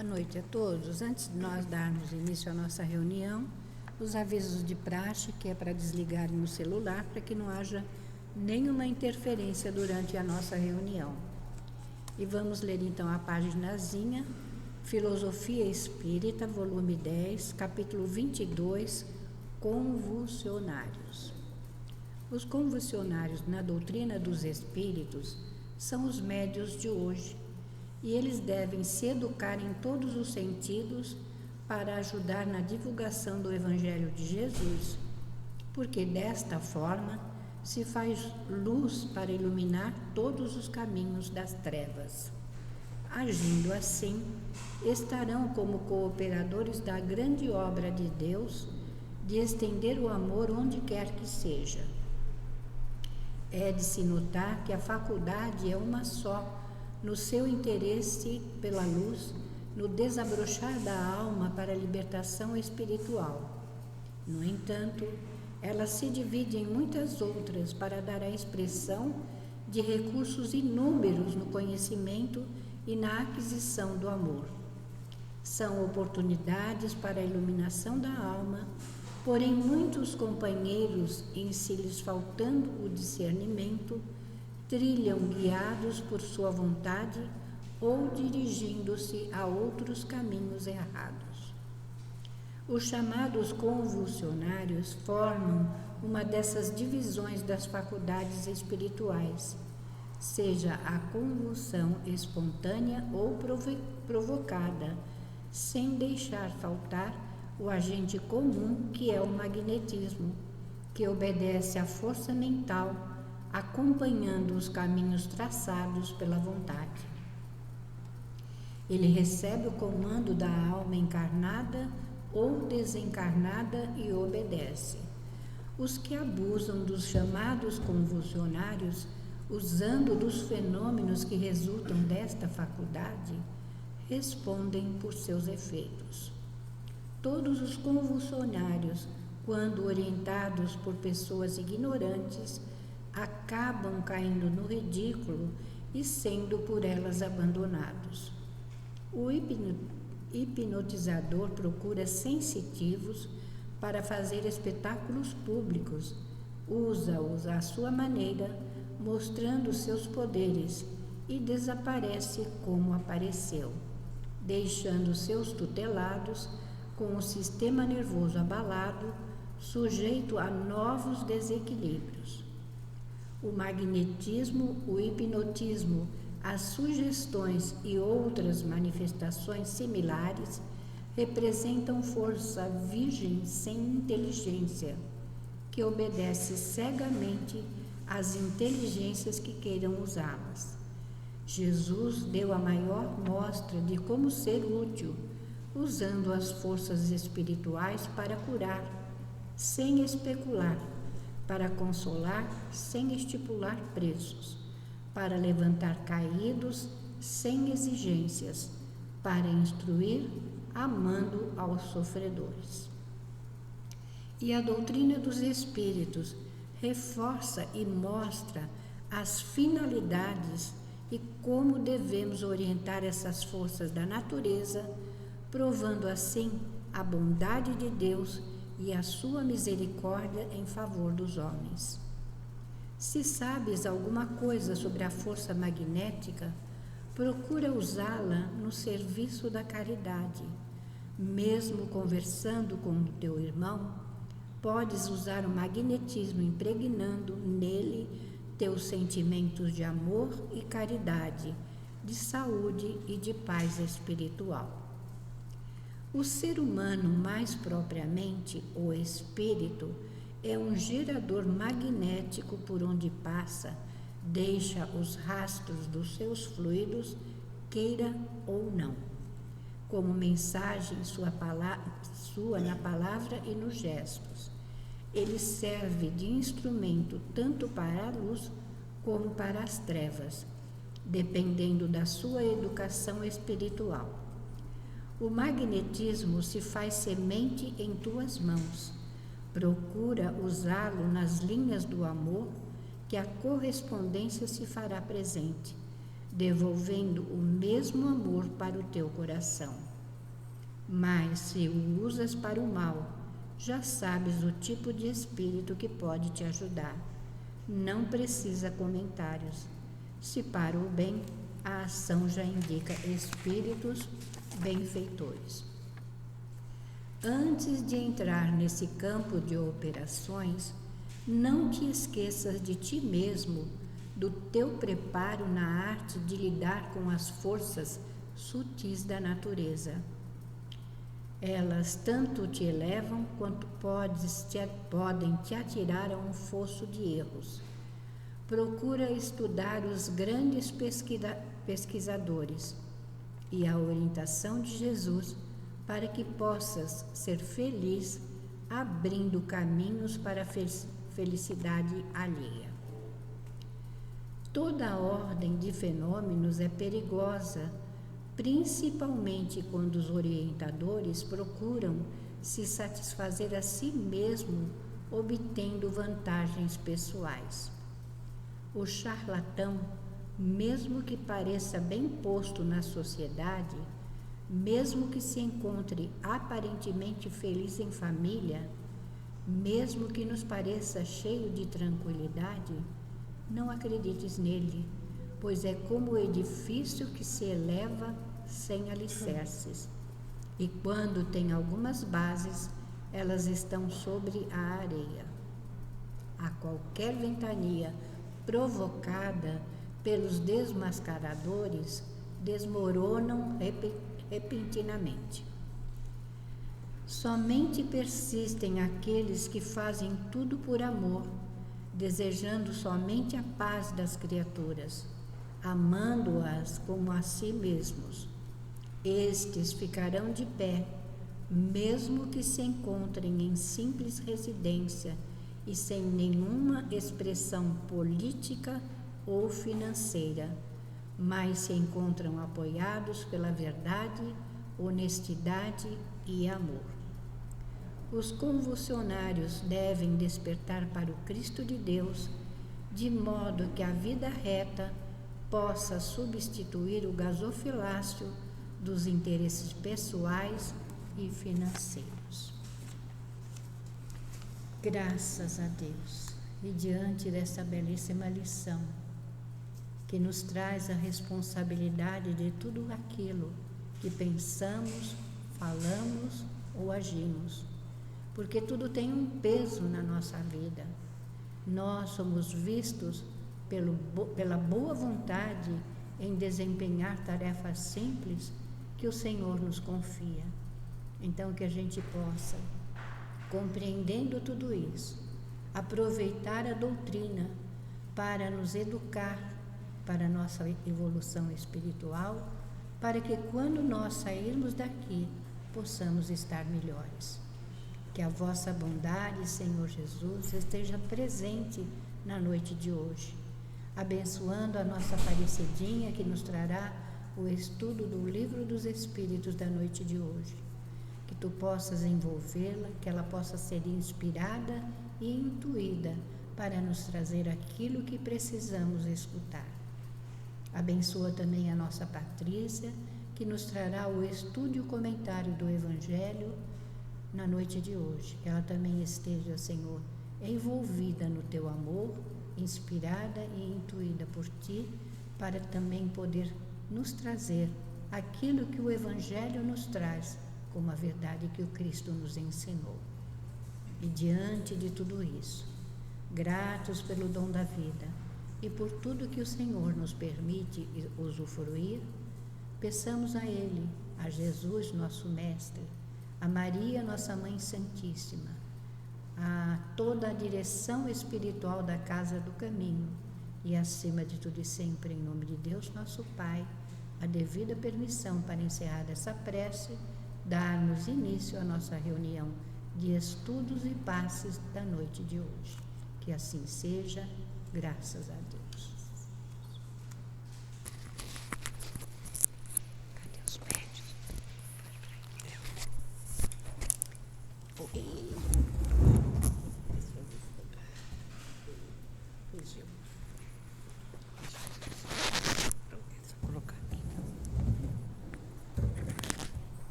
Boa noite a todos. Antes de nós darmos início à nossa reunião, os avisos de praxe, que é para desligarem o celular, para que não haja nenhuma interferência durante a nossa reunião. E vamos ler então a paginazinha, Filosofia Espírita, volume 10, capítulo 22, Convulsionários. Os convulsionários na doutrina dos espíritos são os médios de hoje, e eles devem se educar em todos os sentidos para ajudar na divulgação do Evangelho de Jesus, porque desta forma se faz luz para iluminar todos os caminhos das trevas. Agindo assim, estarão como cooperadores da grande obra de Deus de estender o amor onde quer que seja. É de se notar que a faculdade é uma só, no seu interesse pela luz, no desabrochar da alma para a libertação espiritual. No entanto, ela se divide em muitas outras para dar a expressão de recursos inúmeros no conhecimento e na aquisição do amor. São oportunidades para a iluminação da alma, porém muitos companheiros, em se lhes faltando o discernimento, trilham guiados por sua vontade ou dirigindo-se a outros caminhos errados. Os chamados convulsionários formam uma dessas divisões das faculdades espirituais, seja a convulsão espontânea ou provocada, sem deixar faltar o agente comum, que é o magnetismo, que obedece à força mental, acompanhando os caminhos traçados pela vontade. Ele recebe o comando da alma encarnada ou desencarnada e obedece. Os que abusam dos chamados convulsionários, usando dos fenômenos que resultam desta faculdade, respondem por seus efeitos. Todos os convulsionários, quando orientados por pessoas ignorantes, acabam caindo no ridículo e sendo por elas abandonados. O hipnotizador procura sensitivos para fazer espetáculos públicos, usa-os à sua maneira, mostrando seus poderes, e desaparece como apareceu, deixando seus tutelados com o sistema nervoso abalado, sujeito a novos desequilíbrios. O magnetismo, o hipnotismo, as sugestões e outras manifestações similares representam força virgem sem inteligência, que obedece cegamente às inteligências que queiram usá-las. Jesus deu a maior mostra de como ser útil, usando as forças espirituais para curar, sem especular, para consolar sem estipular preços, para levantar caídos sem exigências, para instruir amando aos sofredores. E a doutrina dos espíritos reforça e mostra as finalidades e como devemos orientar essas forças da natureza, provando assim a bondade de Deus e a sua misericórdia em favor dos homens. Se sabes alguma coisa sobre a força magnética, procura usá-la no serviço da caridade. Mesmo conversando com o teu irmão, podes usar o magnetismo impregnando nele teus sentimentos de amor e caridade, de saúde e de paz espiritual. O ser humano, mais propriamente o espírito, é um gerador magnético por onde passa, deixa os rastros dos seus fluidos, queira ou não, como mensagem sua na palavra e nos gestos. Ele serve de instrumento tanto para a luz como para as trevas, dependendo da sua educação espiritual. O magnetismo se faz semente em tuas mãos. Procura usá-lo nas linhas do amor, que a correspondência se fará presente, devolvendo o mesmo amor para o teu coração. Mas se o usas para o mal, já sabes o tipo de espírito que pode te ajudar. Não precisa comentários. Se para o bem, a ação já indica espíritos benfeitores. Antes de entrar nesse campo de operações, não te esqueças de ti mesmo, do teu preparo na arte de lidar com as forças sutis da natureza. Elas tanto te elevam quanto podem te atirar a um fosso de erros. Procura estudar os grandes pesquisadores e a orientação de Jesus para que possas ser feliz, abrindo caminhos para a felicidade alheia. Toda a ordem de fenômenos é perigosa, principalmente quando os orientadores procuram se satisfazer a si mesmo, obtendo vantagens pessoais. O charlatão, mesmo que pareça bem posto na sociedade, mesmo que se encontre aparentemente feliz em família, mesmo que nos pareça cheio de tranquilidade, não acredites nele, pois é como o edifício que se eleva sem alicerces. E quando tem algumas bases, elas estão sobre a areia. A qualquer ventania provocada pelos desmascaradores, desmoronam repentinamente. Somente persistem aqueles que fazem tudo por amor, desejando somente a paz das criaturas, amando-as como a si mesmos. Estes ficarão de pé, mesmo que se encontrem em simples residência e sem nenhuma expressão política ou financeira, mas se encontram apoiados pela verdade, honestidade e amor. Os convulsionários devem despertar para o Cristo de Deus, de modo que a vida reta possa substituir o gasofilácio dos interesses pessoais e financeiros. Graças a Deus, e diante desta belíssima lição, que nos traz a responsabilidade de tudo aquilo que pensamos, falamos ou agimos, porque tudo tem um peso na nossa vida. Nós somos vistos pela boa vontade em desempenhar tarefas simples que o Senhor nos confia. Então, que a gente possa, compreendendo tudo isso, aproveitar a doutrina para nos educar para a nossa evolução espiritual, para que quando nós sairmos daqui, possamos estar melhores. Que a vossa bondade, Senhor Jesus, esteja presente na noite de hoje, abençoando a nossa Aparecidinha, que nos trará o estudo do Livro dos Espíritos da noite de hoje. Que tu possas envolvê-la, que ela possa ser inspirada e intuída para nos trazer aquilo que precisamos escutar. Abençoa também a nossa Patrícia, que nos trará o estudo e o comentário do Evangelho na noite de hoje. Que ela também esteja, Senhor, envolvida no teu amor, inspirada e intuída por ti, para também poder nos trazer aquilo que o Evangelho nos traz, como a verdade que o Cristo nos ensinou. E diante de tudo isso, gratos pelo dom da vida e por tudo que o Senhor nos permite usufruir, peçamos a Ele, a Jesus, nosso Mestre, a Maria, nossa Mãe Santíssima, a toda a direção espiritual da Casa do Caminho e, acima de tudo e sempre, em nome de Deus, nosso Pai, a devida permissão para encerrar essa prece, darmos início à nossa reunião de estudos e passes da noite de hoje. Que assim seja, graças a Deus. Cadê os médios? Fugiu.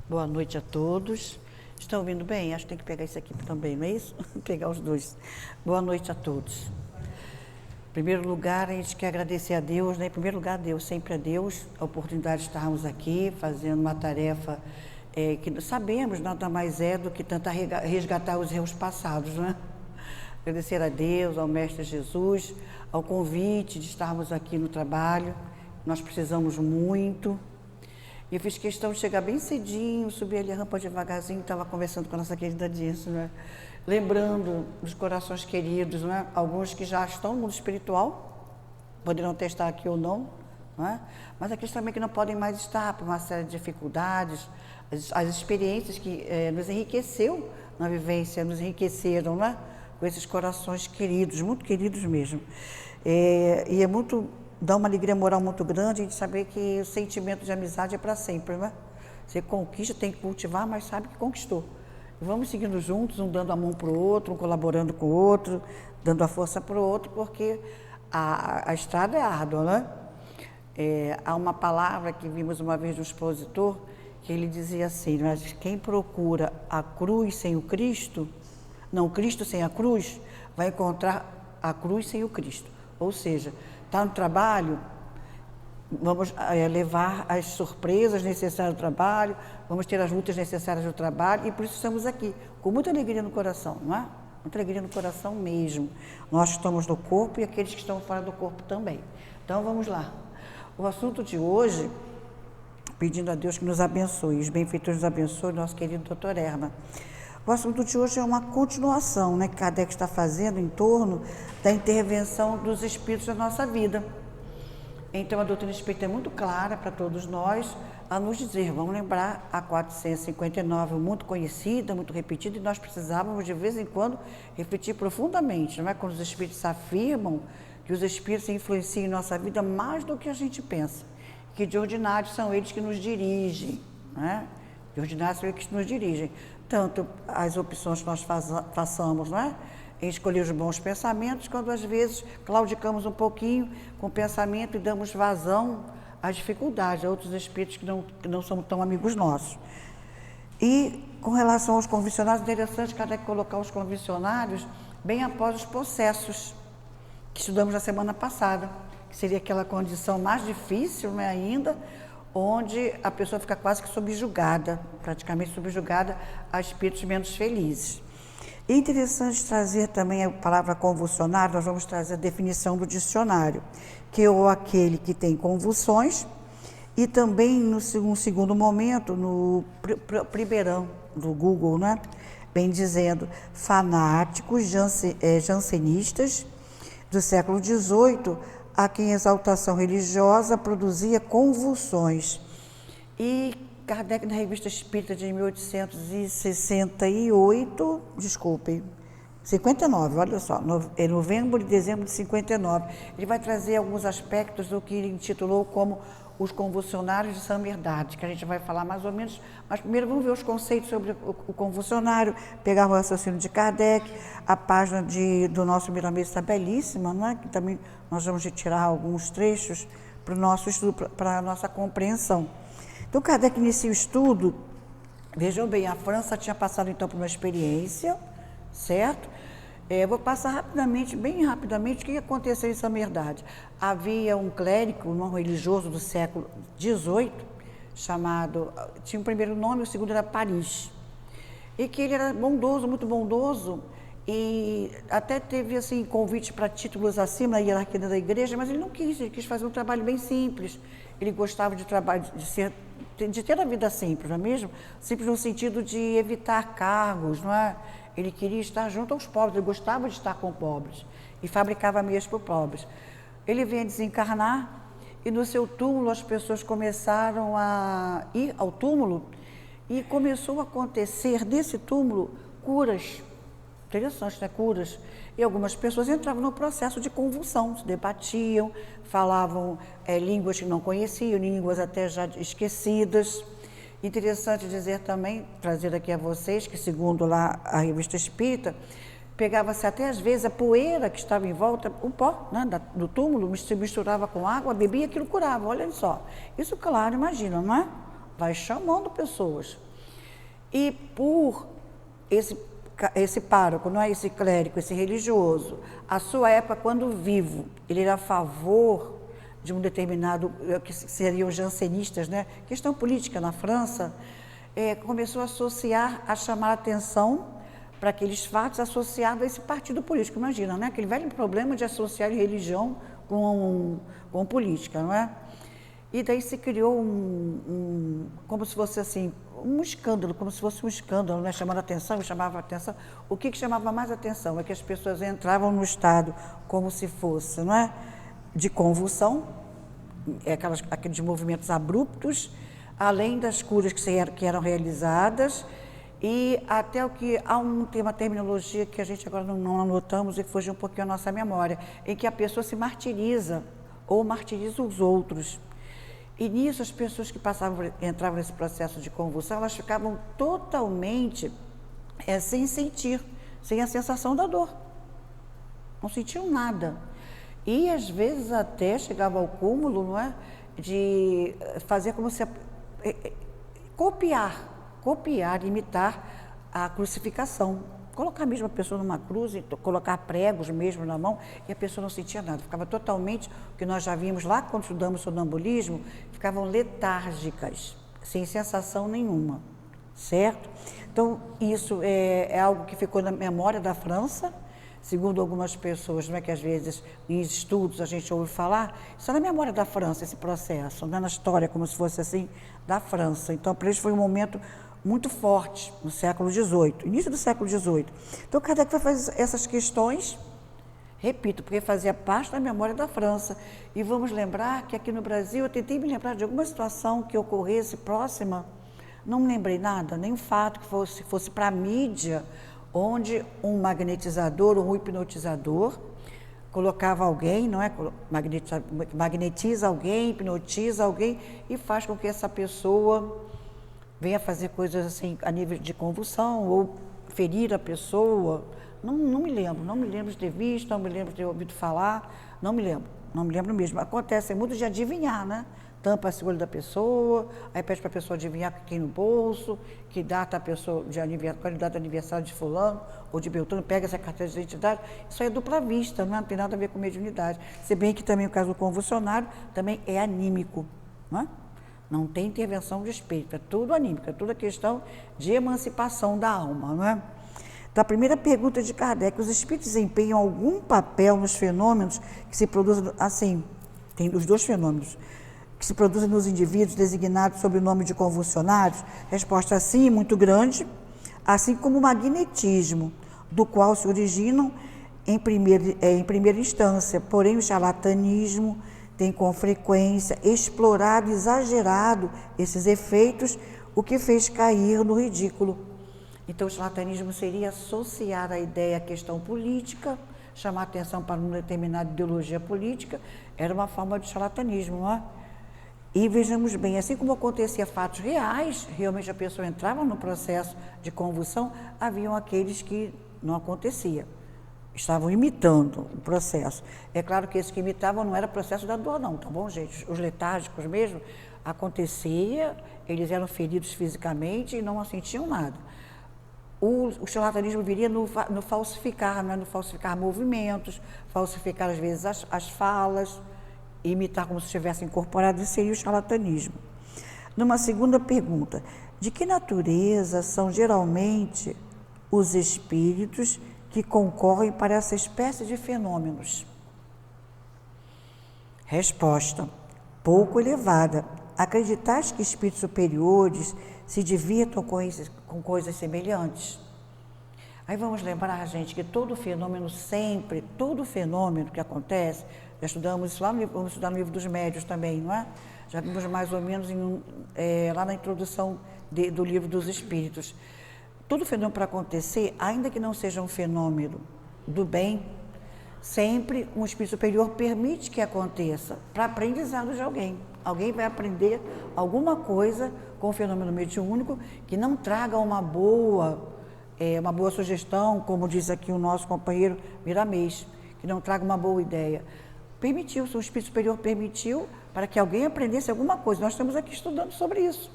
Boa noite a todos. Estão ouvindo bem? Acho que tem que pegar isso aqui também, não é isso? Pegar os dois. Boa noite a todos. Em primeiro lugar, a gente quer agradecer a Deus, né? Em primeiro lugar, a Deus, sempre a Deus, a oportunidade de estarmos aqui fazendo uma tarefa que sabemos nada mais é do que tentar resgatar os erros passados, né? Agradecer a Deus, ao Mestre Jesus, ao convite de estarmos aqui no trabalho. Nós precisamos muito. Eu fiz questão de chegar bem cedinho, subir ali a rampa devagarzinho, estava conversando com a nossa querida Dirce, né? Lembrando dos corações queridos, né? Alguns que já estão no mundo espiritual, poderão até estar aqui ou não, né? Mas aqueles também que não podem mais estar por uma série de dificuldades, as experiências que nos enriqueceu na vivência, nos enriqueceram, né? Com esses corações queridos, muito queridos mesmo. E é muito... dá uma alegria moral muito grande a gente saber que o sentimento de amizade é para sempre, né? Você conquista, tem que cultivar, mas sabe que conquistou. E vamos seguindo juntos, um dando a mão para o outro, um colaborando com o outro, dando a força para o outro, porque a estrada é árdua, né? Há uma palavra que vimos uma vez do expositor, que ele dizia assim, mas quem procura a cruz sem o Cristo, não, o Cristo sem a cruz, vai encontrar a cruz sem o Cristo. Ou seja, está no trabalho, vamos levar as surpresas necessárias do trabalho, vamos ter as lutas necessárias do trabalho, e por isso estamos aqui, com muita alegria no coração, não é? Muita alegria no coração mesmo. Nós que estamos no corpo e aqueles que estão fora do corpo também. Então vamos lá. O assunto de hoje, pedindo a Deus que nos abençoe, os benfeitores nos abençoem, nosso querido Dr. Erma. O assunto de hoje é uma continuação, né, que Kardec está fazendo em torno da intervenção dos espíritos na nossa vida. Então, a doutrina espírita é muito clara para todos nós a nos dizer, vamos lembrar, a 459, muito conhecida, muito repetida, e nós precisávamos, de vez em quando, refletir profundamente, não é? Quando os espíritos afirmam que os espíritos influenciam em nossa vida mais do que a gente pensa, que de ordinário são eles que nos dirigem, né? De ordinário são eles que nos dirigem. Tanto as opções que nós façamos, não é? Em escolher os bons pensamentos, quando às vezes claudicamos um pouquinho com o pensamento e damos vazão às dificuldades, a outros espíritos que não são tão amigos nossos. E com relação aos convencionários, é interessante Kardec colocar os convencionários bem após os processos que estudamos na semana passada, que seria aquela condição mais difícil, né, ainda, onde a pessoa fica quase que subjugada, praticamente subjugada a espíritos menos felizes. É interessante trazer também a palavra convulsionário, nós vamos trazer a definição do dicionário, que é aquele que tem convulsões, e também no segundo momento, no primeirão do Google, né? Bem dizendo, fanáticos jansenistas do século XVIII, a quem exaltação religiosa produzia convulsões. E Kardec, na Revista Espírita de 1868, 59, olha só, em novembro e dezembro de 59, ele vai trazer alguns aspectos do que ele intitulou como os convulsionários de Samerdade, que a gente vai falar mais ou menos, mas primeiro vamos ver os conceitos sobre o convulsionário, pegar o raciocínio de Kardec, a página do nosso Miramês está belíssima, não é? Que também nós vamos retirar alguns trechos para o nosso estudo, para a nossa compreensão. Então, Kardec inicia o estudo, vejam bem, a França tinha passado então por uma experiência, certo? Vou passar rapidamente, bem rapidamente, o que aconteceu em Samerdade. Havia um clérigo, um religioso do século XVIII, chamado, tinha o primeiro nome, o segundo era Paris, e que ele era bondoso, muito bondoso, e até teve assim, convite para títulos acima na hierarquia da igreja, mas ele não quis, ele quis fazer um trabalho bem simples. Ele gostava de ter a vida simples, não é mesmo? Simples no sentido de evitar cargos, não é? Ele queria estar junto aos pobres, ele gostava de estar com pobres e fabricava meias para pobres. Ele veio a desencarnar e no seu túmulo as pessoas começaram a ir ao túmulo e começou a acontecer desse túmulo curas. Interessante, né? Curas. E algumas pessoas entravam no processo de convulsão, se debatiam, falavam línguas que não conheciam, línguas até já esquecidas. Interessante dizer também, trazer aqui a vocês, que segundo lá a Revista Espírita, pegava-se até às vezes a poeira que estava em volta, o pó, né, do túmulo, se misturava com água, bebia, aquilo curava, olha só. Isso, claro, imagina, não é? Vai chamando pessoas. E por esse pároco, não é, esse clérigo, esse religioso, a sua época, quando vivo, ele era a favor de um determinado, que seriam os jansenistas, né? Questão política na França, começou a associar, a chamar a atenção para aqueles fatos associados a esse partido político. Imagina, né? Aquele velho problema de associar religião com política, não é? E daí se criou como se fosse assim, um escândalo, como se fosse um escândalo, né? Chamando a atenção, chamava a atenção. O que chamava mais atenção é que as pessoas entravam no estado como se fosse, não é? De convulsão, aqueles movimentos abruptos, além das curas que eram realizadas, e até tem uma terminologia que a gente agora não anotamos e fugiu um pouquinho à nossa memória, em que a pessoa se martiriza ou martiriza os outros. E nisso as pessoas que entravam nesse processo de convulsão, elas ficavam totalmente sem sentir, sem a sensação da dor. Não sentiam nada. E às vezes até chegava ao cúmulo, não é, de fazer como se copiar, imitar a crucificação. Colocar mesmo a pessoa numa cruz e colocar pregos mesmo na mão, e a pessoa não sentia nada, ficava totalmente, o que nós já vimos lá quando estudamos sonambulismo, ficavam letárgicas, sem sensação nenhuma, certo? Então, isso é algo que ficou na memória da França, segundo algumas pessoas, não é que às vezes em estudos a gente ouve falar, isso é na memória da França, esse processo, não é na história, como se fosse assim, da França. Então, para eles foi um momento muito forte no século XVIII, início do século XVIII. Então, Kardec vai fazer essas questões, repito, porque fazia parte da memória da França. E vamos lembrar que aqui no Brasil, eu tentei me lembrar de alguma situação que ocorresse próxima, não me lembrei nada, nem um fato que fosse para a mídia, onde um magnetizador ou um hipnotizador colocava alguém, não é? Magnetiza alguém, hipnotiza alguém e faz com que essa pessoa venha fazer coisas assim a nível de convulsão ou ferir a pessoa. Não me lembro de ter visto, não me lembro de ter ouvido falar, não me lembro mesmo. Acontece muito de adivinhar, né? Tampa-se o olho da pessoa, aí pede para a pessoa adivinhar o que tem no bolso, que data a pessoa qual é a data de aniversário de fulano ou de Beltrano, pega essa carteira de identidade. Isso aí é dupla vista, não tem nada a ver com mediunidade. Se bem que também o caso do convulsionário também é anímico, não é? Não tem intervenção de espírito, é tudo anímico, é tudo a questão de emancipação da alma, não é? Então, a primeira pergunta de Kardec: os espíritos desempenham algum papel nos fenômenos que se produzem, assim, tem os dois fenômenos, que se produzem nos indivíduos designados sob o nome de convulsionários? Resposta: sim, muito grande, assim como o magnetismo, do qual se originam em primeira instância, porém o charlatanismo tem com frequência explorado, exagerado esses efeitos, o que fez cair no ridículo. Então, o charlatanismo seria associar a ideia à questão política, chamar atenção para uma determinada ideologia política, era uma forma de charlatanismo, não é? E vejamos bem, assim como acontecia fatos reais, realmente a pessoa entrava no processo de convulsão, haviam aqueles que não acontecia. Estavam imitando o processo. É claro que esses que imitavam não era processo da dor, não, tá bom, gente? Os letárgicos mesmo, acontecia, eles eram feridos fisicamente e não sentiam nada. O charlatanismo viria no falsificar, não é? No falsificar movimentos, falsificar às vezes as falas, imitar como se estivesse incorporado, isso seria o charlatanismo. Numa segunda pergunta: de que natureza são geralmente os espíritos que concorrem para essa espécie de fenômenos? Resposta: pouco elevada. Acreditais que espíritos superiores se divirtam com coisas semelhantes? Aí vamos lembrar, gente, que todo fenômeno que acontece, já estudamos isso lá vamos estudar no livro dos médiuns também, não é? Já vimos mais ou menos lá na introdução do livro dos espíritos. Todo fenômeno para acontecer, ainda que não seja um fenômeno do bem, sempre um espírito superior permite que aconteça, para aprendizado de alguém. Alguém vai aprender alguma coisa com o fenômeno mediúnico que não traga uma boa sugestão, como diz aqui o nosso companheiro Miramês, que não traga uma boa ideia. Permitiu, o espírito superior permitiu para que alguém aprendesse alguma coisa. Nós estamos aqui estudando sobre isso.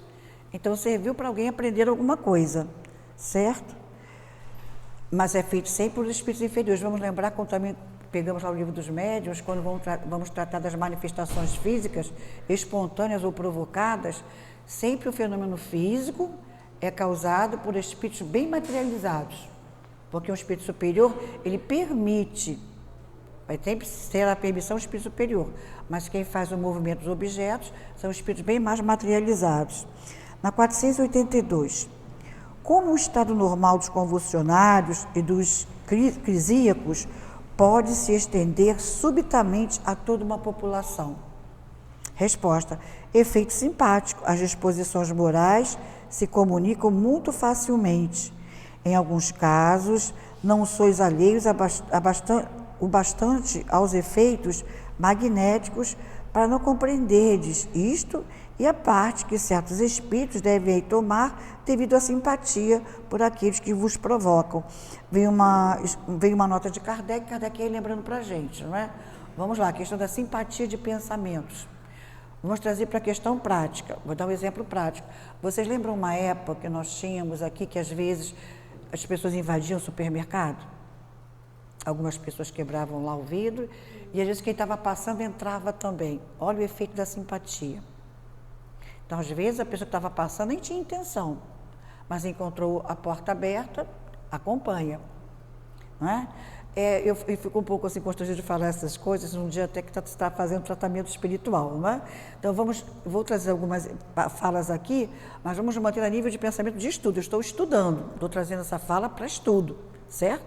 Então, serviu para alguém aprender alguma coisa, certo? Mas é feito sempre por espíritos inferiores. Vamos lembrar, quando também pegamos lá o livro dos médiuns, quando vamos tratar das manifestações físicas, espontâneas ou provocadas, sempre o fenômeno físico é causado por espíritos bem materializados. Porque um espírito superior, ele permite, vai sempre ter a permissão do espírito superior, mas quem faz o movimento dos objetos são espíritos bem mais materializados. Na 482, como o estado normal dos convulsionários e dos crisíacos pode se estender subitamente a toda uma população? Resposta: efeito simpático. As disposições morais se comunicam muito facilmente. Em alguns casos, não sois alheios o bastante aos efeitos magnéticos para não compreenderdes isto e a parte que certos espíritos devem tomar devido à simpatia por aqueles que vos provocam. Veio uma nota de Kardec aí lembrando para a gente, não é? Vamos lá, a questão da simpatia de pensamentos. Vamos trazer para a questão prática. Vou dar um exemplo prático. Vocês lembram uma época que nós tínhamos aqui que às vezes as pessoas invadiam o supermercado? Algumas pessoas quebravam lá o vidro e às vezes quem estava passando entrava também. Olha o efeito da simpatia. Então, às vezes, a pessoa que estava passando nem tinha intenção, mas encontrou a porta aberta, acompanha. Não é? Eu fico um pouco assim constrangida de falar essas coisas num dia até que está fazendo tratamento espiritual, não é? Então, vou trazer algumas falas aqui, mas vamos manter a nível de pensamento de estudo. Eu estou estudando, estou trazendo essa fala para estudo, certo?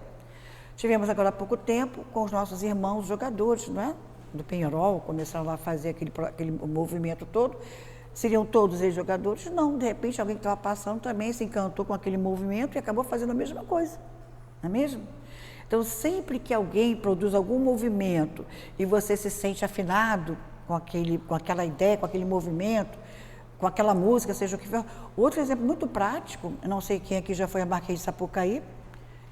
Tivemos agora há pouco tempo com os nossos irmãos jogadores, não é? Do Penharol, começaram a fazer aquele movimento todo. Seriam todos eles jogadores? Não, de repente alguém que estava passando também se encantou com aquele movimento e acabou fazendo a mesma coisa, não é mesmo? Então, sempre que alguém produz algum movimento e você se sente afinado com aquela ideia, com aquele movimento, com aquela música, seja o que for. Outro exemplo muito prático, eu não sei quem aqui já foi a Marquês de Sapucaí,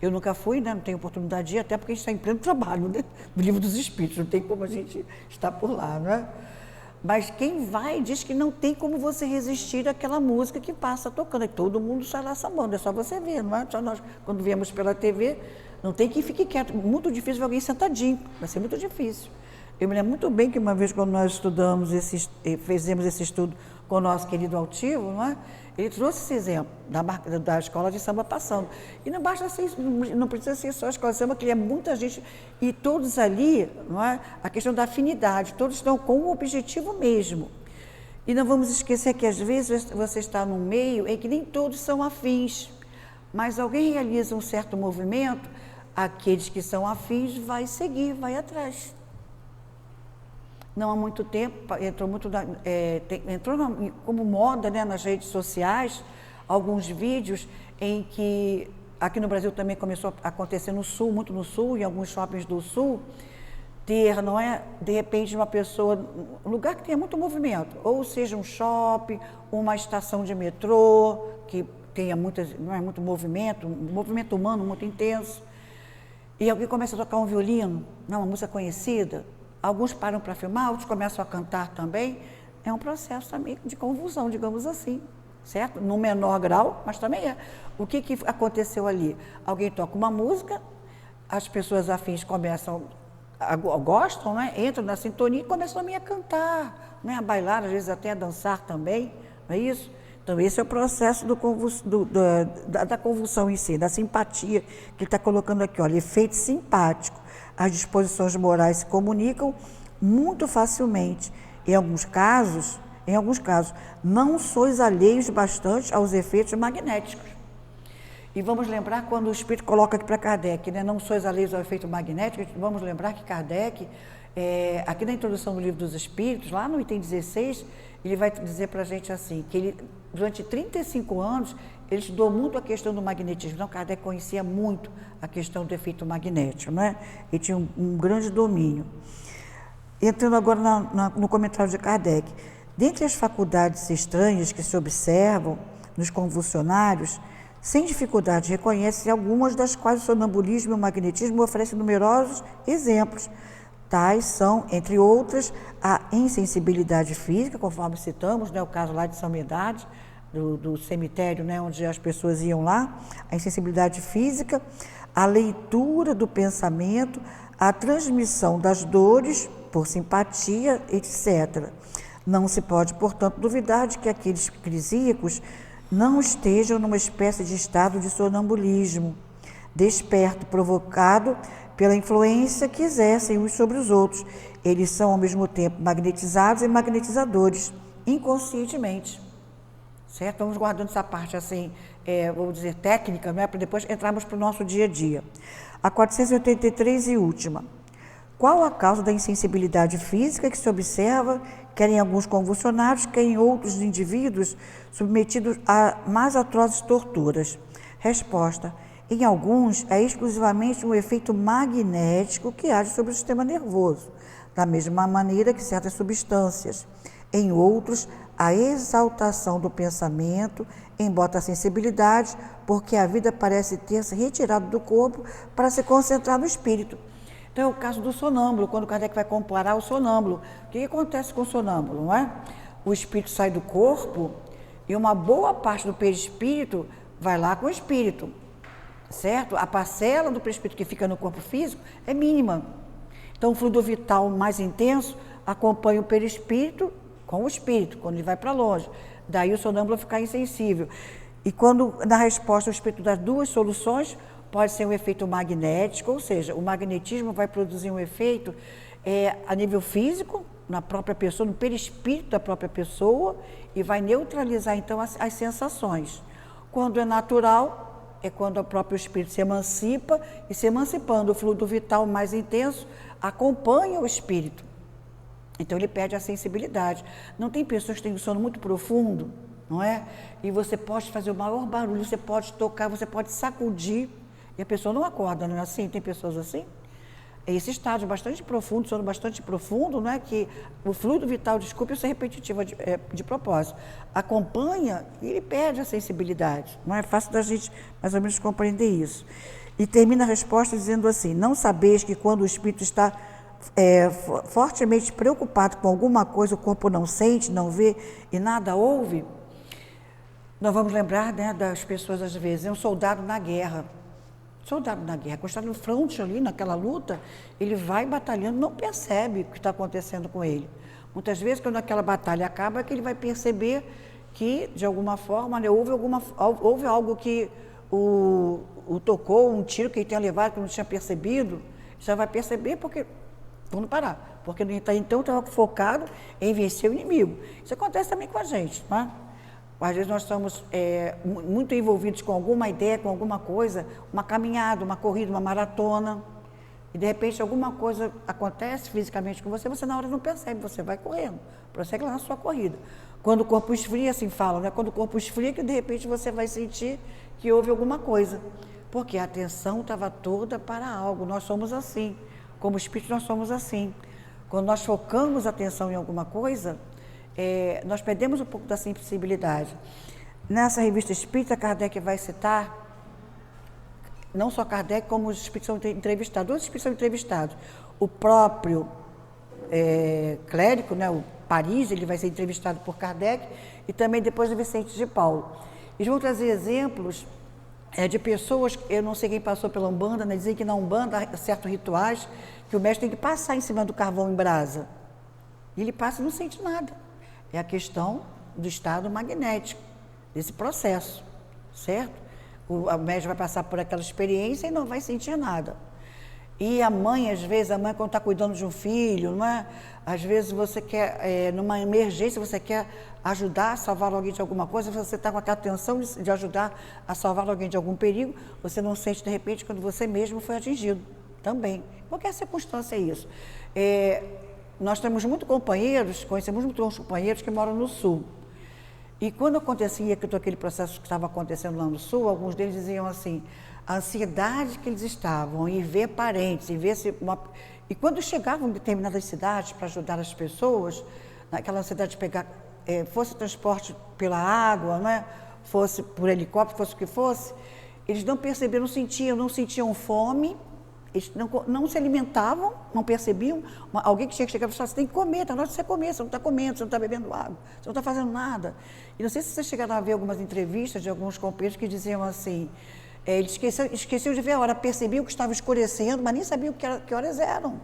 eu nunca fui, né? Não tenho oportunidade de ir, até porque a gente está em pleno trabalho, né? No Livro dos Espíritos, não tem como a gente estar por lá, não é? Mas quem vai diz que não tem como você resistir àquela música que passa tocando. E todo mundo sai lá sambando, é só você ver, não é? Só nós, quando viemos pela TV, não tem quem fique quieto. Muito difícil ver alguém sentadinho, vai ser muito difícil. Eu me lembro muito bem que uma vez quando nós fizemos esse estudo com o nosso querido Altivo, não é? Ele trouxe esse exemplo da escola de samba passando. E não basta ser, não precisa ser só a escola de samba, que é muita gente, e todos ali, não é? A questão da afinidade, todos estão com um objetivo mesmo. E não vamos esquecer que às vezes você está num meio em que nem todos são afins, mas alguém realiza um certo movimento, aqueles que são afins vai seguir, vai atrás. Não há muito tempo, entrou como moda, né, nas redes sociais, alguns vídeos em que, aqui no Brasil também começou a acontecer no Sul, muito no Sul, em alguns shoppings do Sul, ter, não é, de repente, uma pessoa, um lugar que tenha muito movimento, ou seja, um shopping, uma estação de metrô, que tenha não é muito movimento, um movimento humano muito intenso, e alguém começa a tocar um violino, não, uma música conhecida. Alguns param para filmar, outros começam a cantar também. É um processo também de convulsão, digamos assim, certo? No menor grau, mas também é. O que aconteceu ali? Alguém toca uma música, as pessoas afins gostam, né? Entram na sintonia e começam também a cantar, né? A bailar, às vezes até a dançar também, não é isso? Então, esse é o processo da convulsão em si, da simpatia, que ele está colocando aqui, olha, efeito simpático. As disposições morais se comunicam muito facilmente. Em alguns casos, não sois alheios bastante aos efeitos magnéticos. E vamos lembrar quando o Espírito coloca aqui para Kardec, né, não sois alheios ao efeito magnético, vamos lembrar que Kardec, aqui na introdução do Livro dos Espíritos, lá no item 16, ele vai dizer para a gente assim, que ele, durante 35 anos, ele estudou muito a questão do magnetismo. Então, Kardec conhecia muito a questão do efeito magnético, né? E tinha um grande domínio. Entrando agora no comentário de Kardec, dentre as faculdades estranhas que se observam nos convulsionários, sem dificuldade reconhece algumas das quais o sonambulismo e o magnetismo oferecem numerosos exemplos. Tais são, entre outras, a insensibilidade física, conforme citamos, né, o caso lá de São Medard, do cemitério, né, onde as pessoas iam lá, a insensibilidade física, a leitura do pensamento, a transmissão das dores por simpatia, etc. Não se pode, portanto, duvidar de que aqueles crisíacos não estejam numa espécie de estado de sonambulismo, desperto, provocado pela influência que exercem uns sobre os outros. Eles são, ao mesmo tempo, magnetizados e magnetizadores, inconscientemente. Certo? Vamos guardando essa parte assim, vou dizer, técnica, né, para depois entrarmos para o nosso dia a dia. A 483 e última. Qual a causa da insensibilidade física que se observa, quer em alguns convulsionados, quer em outros indivíduos submetidos a mais atrozes torturas? Resposta. Em alguns, é exclusivamente um efeito magnético que age sobre o sistema nervoso, da mesma maneira que certas substâncias. Em outros, a exaltação do pensamento embota a sensibilidade, porque a vida parece ter se retirado do corpo para se concentrar no espírito. Então, é o caso do sonâmbulo, quando Kardec vai comparar o sonâmbulo. O que acontece com o sonâmbulo, não é? O espírito sai do corpo e uma boa parte do perispírito vai lá com o espírito, certo? A parcela do perispírito que fica no corpo físico é mínima. Então, o fluido vital mais intenso acompanha o perispírito com o espírito, quando ele vai para longe. Daí o sonâmbulo ficar insensível. E quando, na resposta, o espírito das duas soluções, pode ser um efeito magnético, ou seja, o magnetismo vai produzir um efeito a nível físico, na própria pessoa, no perispírito da própria pessoa, e vai neutralizar, então, as sensações. Quando é natural, é quando o próprio espírito se emancipa, e se emancipando, o fluido vital mais intenso acompanha o espírito. Então, ele perde a sensibilidade. Não tem pessoas que têm um sono muito profundo, não é? E você pode fazer o maior barulho, você pode tocar, você pode sacudir, e a pessoa não acorda, não é assim? Tem pessoas assim? É esse estágio bastante profundo, sono bastante profundo, não é? Que o fluido vital, desculpe eu ser repetitiva de propósito, acompanha e ele perde a sensibilidade. Não é fácil da gente mais ou menos compreender isso. E termina a resposta dizendo assim: não sabeis que quando o espírito está fortemente preocupado com alguma coisa, o corpo não sente, não vê e nada ouve? Nós vamos lembrar, né, das pessoas, às vezes, um soldado na guerra. Soldado na guerra, quando está no fronte ali, naquela luta, ele vai batalhando, não percebe o que está acontecendo com ele. Muitas vezes, quando aquela batalha acaba, é que ele vai perceber que, de alguma forma, né, houve algo que o tocou, um tiro que ele tinha levado, que não tinha percebido. Já vai perceber porque... Vamos parar, porque então estava focado em vencer o inimigo. Isso acontece também com a gente, não é? Às vezes nós estamos muito envolvidos com alguma ideia, com alguma coisa, uma caminhada, uma corrida, uma maratona, e de repente alguma coisa acontece fisicamente com você, você na hora não percebe, você vai correndo, prossegue lá na sua corrida. Quando o corpo esfria, assim falam, né? Quando o corpo esfria, que de repente você vai sentir que houve alguma coisa, porque a atenção estava toda para algo. Nós somos assim. Como espírito, nós somos assim. Quando nós focamos a atenção em alguma coisa, nós perdemos um pouco da sensibilidade. Nessa revista espírita, Kardec vai citar, não só Kardec, como os espíritos são entrevistados, outros espíritos são entrevistados. O próprio clérigo, né, o Paris, ele vai ser entrevistado por Kardec, e também depois o Vicente de Paulo. Eles vão trazer exemplos de pessoas, eu não sei quem passou pela Umbanda, né, dizem que na Umbanda há certos rituais que o mestre tem que passar em cima do carvão em brasa. E ele passa e não sente nada. É a questão do estado magnético, desse processo, certo? O mestre vai passar por aquela experiência e não vai sentir nada. E a mãe, às vezes, quando está cuidando de um filho, não é? Às vezes você quer, numa emergência, você quer ajudar a salvar alguém de alguma coisa, você está com aquela atenção de ajudar a salvar alguém de algum perigo, você não sente, de repente, quando você mesmo foi atingido também. Qualquer circunstância é isso. Nós temos muitos companheiros, conhecemos muitos companheiros que moram no Sul. E quando acontecia aquele processo que estava acontecendo lá no Sul, alguns deles diziam assim, a ansiedade que eles estavam em ver parentes, em ver se E quando chegavam em determinadas cidades para ajudar as pessoas, naquela ansiedade de pegar, fosse transporte pela água, né? Fosse por helicóptero, fosse o que fosse, eles não perceberam, não sentiam fome, Eles não se alimentavam, não percebiam. Alguém que chegava e falava, você tem que comer, está na hora de você comer, você não está comendo, você não está bebendo água, você não está fazendo nada. E não sei se vocês chegaram a ver algumas entrevistas de alguns companheiros que diziam assim, eles esqueciam de ver a hora, percebiam que estava escurecendo, mas nem sabiam que horas eram.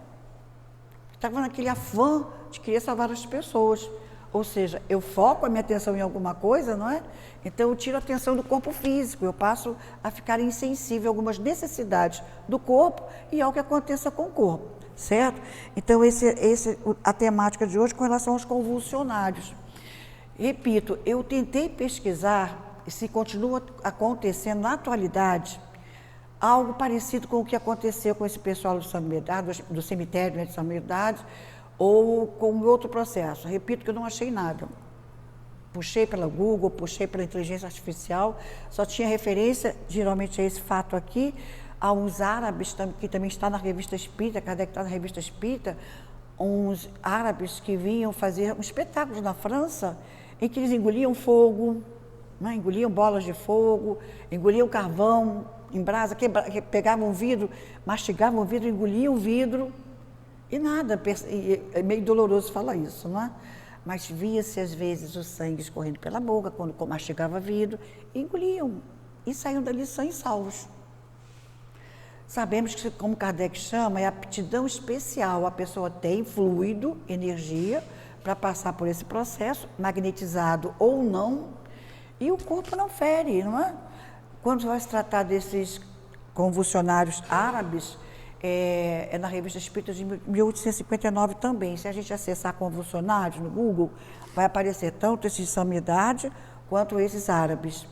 Estavam naquele afã de querer salvar as pessoas. Ou seja, eu foco a minha atenção em alguma coisa, não é? Então eu tiro a atenção do corpo físico, eu passo a ficar insensível a algumas necessidades do corpo e ao que aconteça com o corpo, certo? Então a temática de hoje com relação aos convulsionários. Repito, eu tentei pesquisar se continua acontecendo na atualidade algo parecido com o que aconteceu com esse pessoal do cemitério, né, de São Medard, ou com outro processo. Repito que eu não achei nada. Puxei pela Google, puxei pela inteligência artificial, só tinha referência, geralmente, a esse fato aqui, a uns árabes, que também está na revista Espírita, Kardec está na revista Espírita, uns árabes que vinham fazer um espetáculo na França, em que eles engoliam fogo, né? Engoliam bolas de fogo, engoliam carvão em brasa, pegavam vidro, mastigavam o vidro, engoliam o vidro, e nada, é meio doloroso falar isso, não é? Mas via-se às vezes o sangue escorrendo pela boca, quando mastigava vidro, e engoliam, e saíam dali sãos e salvos. Sabemos que, como Kardec chama, é a aptidão especial, a pessoa tem fluido, energia, para passar por esse processo, magnetizado ou não, e o corpo não fere, não é? Quando vai se tratar desses convulsionários árabes, é na revista Espírita de 1859 também. Se a gente acessar convulsionários no Google, vai aparecer tanto esses de São Medard quanto esses árabes.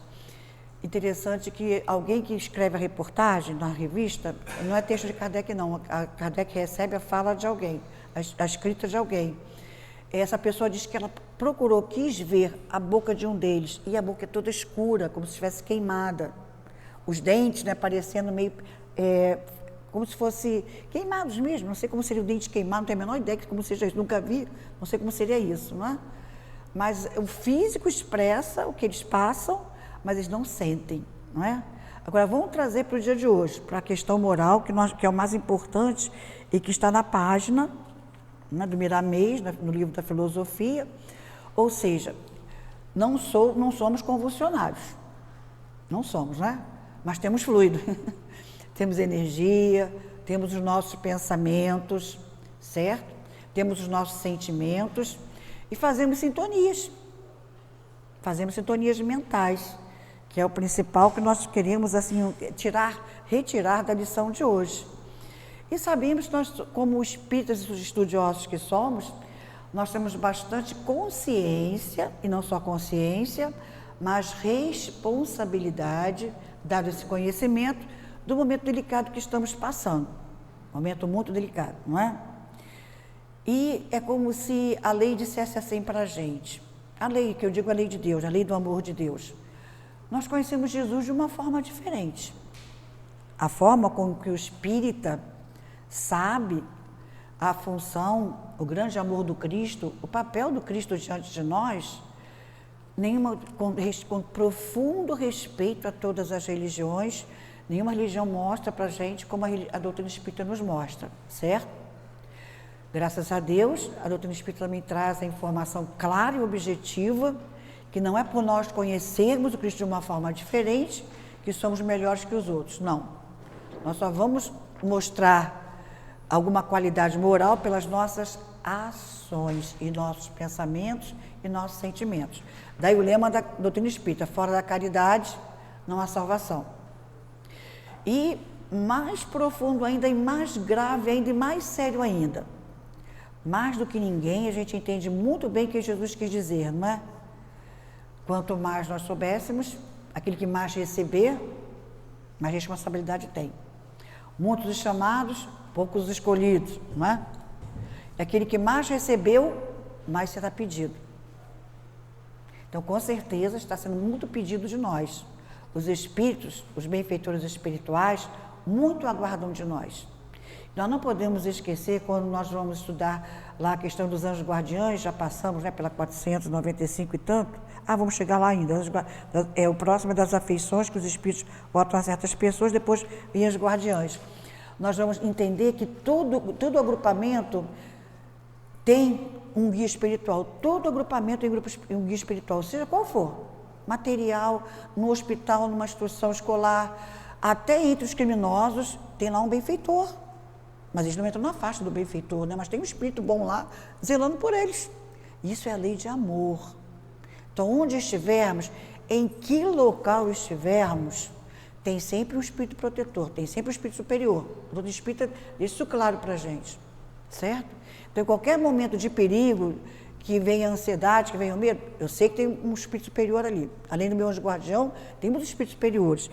Interessante que alguém que escreve a reportagem na revista, não é texto de Kardec não, a Kardec recebe a fala de alguém, a escrita de alguém. Essa pessoa diz que ela quis ver a boca de um deles, e a boca é toda escura, como se estivesse queimada. Os dentes, né, parecendo meio, como se fosse queimados mesmo, não sei como seria o dente queimado, não tenho a menor ideia de como seja isso, nunca vi, não sei como seria isso, não é? Mas o físico expressa o que eles passam, mas eles não sentem, não é? Agora, vamos trazer para o dia de hoje, para a questão moral, que é o mais importante e que está na página, né, do Miramês, no livro da filosofia, ou seja, não somos convulsionários, não somos, né? Mas temos fluido, temos energia, temos os nossos pensamentos, certo? Temos os nossos sentimentos e fazemos sintonias mentais, que é o principal que nós queremos assim retirar da lição de hoje. E sabemos que nós, como espíritas e estudiosos que somos, nós temos bastante consciência, e não só consciência, mas responsabilidade, dado esse conhecimento, do momento delicado que estamos passando. Momento muito delicado, não é? E é como se a lei dissesse assim para a gente. A lei, que eu digo a lei de Deus, a lei do amor de Deus. Nós conhecemos Jesus de uma forma diferente. A forma com que o espírita sabe a função, o grande amor do Cristo, o papel do Cristo diante de nós, com profundo respeito a todas as religiões, nenhuma religião mostra para a gente como a doutrina espírita nos mostra, certo? Graças a Deus, a doutrina espírita também traz a informação clara e objetiva, que não é por nós conhecermos o Cristo de uma forma diferente que somos melhores que os outros, não. Nós só vamos mostrar alguma qualidade moral pelas nossas ações e nossos pensamentos e nossos sentimentos. Daí o lema da doutrina espírita, fora da caridade não há salvação. E mais profundo ainda, e mais grave ainda, e mais sério ainda, mais do que ninguém, a gente entende muito bem o que Jesus quis dizer, não é? Quanto mais nós soubéssemos, aquele que mais receber, mais responsabilidade tem. Muitos os chamados, poucos os escolhidos, não é? E aquele que mais recebeu, mais será pedido. Então, com certeza, está sendo muito pedido de nós. Os espíritos, os benfeitores espirituais, muito aguardam de nós. Nós não podemos esquecer, quando nós vamos estudar lá a questão dos anjos guardiães, já passamos, né, pela 495 e tanto, vamos chegar lá ainda, o próximo é das afeições que os espíritos botam a certas pessoas, depois vem os guardiães. Nós vamos entender que todo agrupamento tem um guia espiritual. Todo agrupamento tem um guia espiritual, seja qual for. Material, no hospital, numa instituição escolar, até entre os criminosos, tem lá um benfeitor. Mas eles não entram na faixa do benfeitor, né? Mas tem um espírito bom lá, zelando por eles. Isso é a lei de amor. Então, onde estivermos, em que local estivermos, tem sempre um espírito protetor, tem sempre um espírito superior. O doutor espírita deixa isso claro para a gente, certo? Então, em qualquer momento de perigo, que venha a ansiedade, que venha o medo, eu sei que tem um espírito superior ali. Além do meu anjo guardião, tem muitos espíritos superiores.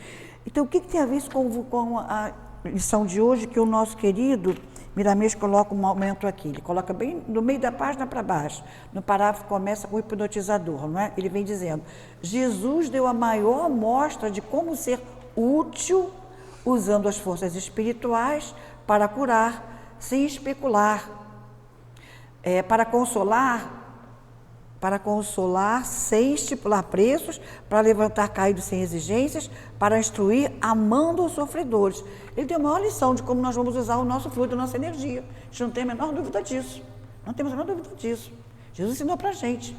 Então, o que tem a ver isso com a lição de hoje, que o nosso querido Miramês coloca um momento aqui? Ele coloca bem no meio da página para baixo. No parágrafo começa com o hipnotizador, não é? Ele vem dizendo: Jesus deu a maior mostra de como ser útil usando as forças espirituais para curar, sem especular, para consolar sem estipular preços, para levantar caídos sem exigências, para instruir amando os sofredores. Ele deu a maior lição de como nós vamos usar o nosso fluido, a nossa energia. A gente não tem a menor dúvida disso. Não temos a menor dúvida disso. Jesus ensinou para a gente.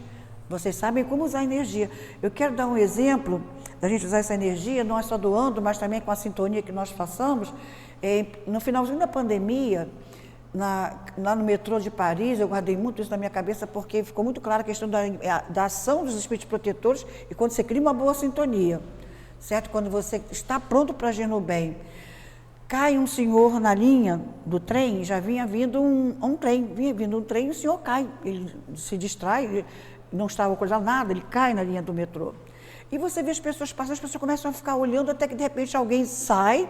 Vocês sabem como usar a energia. Eu quero dar um exemplo da gente usar essa energia, não é só doando, mas também com a sintonia que nós façamos. No finalzinho da pandemia, lá no metrô de Paris, eu guardei muito isso na minha cabeça, porque ficou muito clara a questão da ação dos espíritos protetores e quando você cria uma boa sintonia, certo? Quando você está pronto para agir no bem. Cai um senhor na linha do trem, já vinha vindo um trem e o senhor cai, ele se distrai, ele não estava acordando nada, ele cai na linha do metrô. E você vê as pessoas passando, as pessoas começam a ficar olhando até que de repente alguém sai,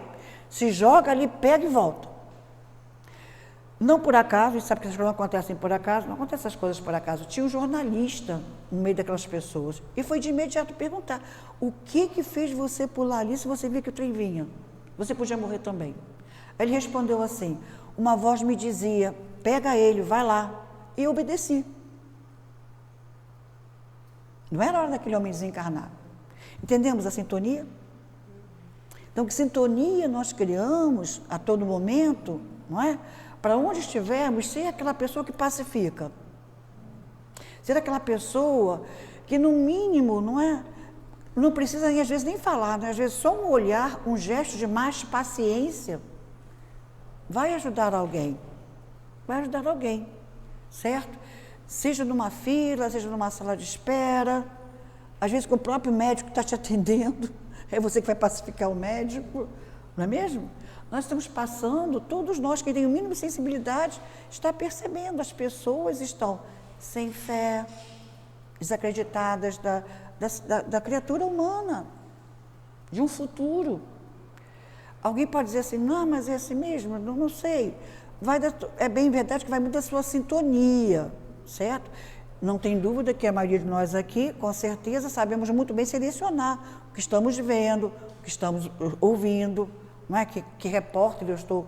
se joga ali, pega e volta. Não por acaso, a gente sabe que essas coisas não acontecem por acaso, não acontecem essas coisas por acaso. Tinha um jornalista no meio daquelas pessoas e foi de imediato perguntar: o que fez você pular ali se você viu que o trem vinha? Você podia morrer também. Aí ele respondeu assim: uma voz me dizia, pega ele, vai lá. E eu obedeci. Não era hora daquele homem desencarnar. Entendemos a sintonia? Então, que sintonia nós criamos a todo momento, não é? Para onde estivermos, ser aquela pessoa que pacifica. Ser aquela pessoa que, no mínimo, não precisa, às vezes, nem falar, né? Às vezes, só um olhar, um gesto de mais paciência vai ajudar alguém. Vai ajudar alguém, certo? Seja numa fila, seja numa sala de espera, às vezes com o próprio médico que está te atendendo, é você que vai pacificar o médico, não é mesmo? Nós estamos passando, todos nós que têm o mínimo de sensibilidade, está percebendo, as pessoas estão sem fé, desacreditadas da criatura humana, de um futuro. Alguém pode dizer assim: não, mas é assim mesmo, não sei. É bem verdade que vai muito da sua sintonia, certo? Não tem dúvida que a maioria de nós aqui, com certeza, sabemos muito bem selecionar o que estamos vendo, o que estamos ouvindo, não é? Que repórter eu estou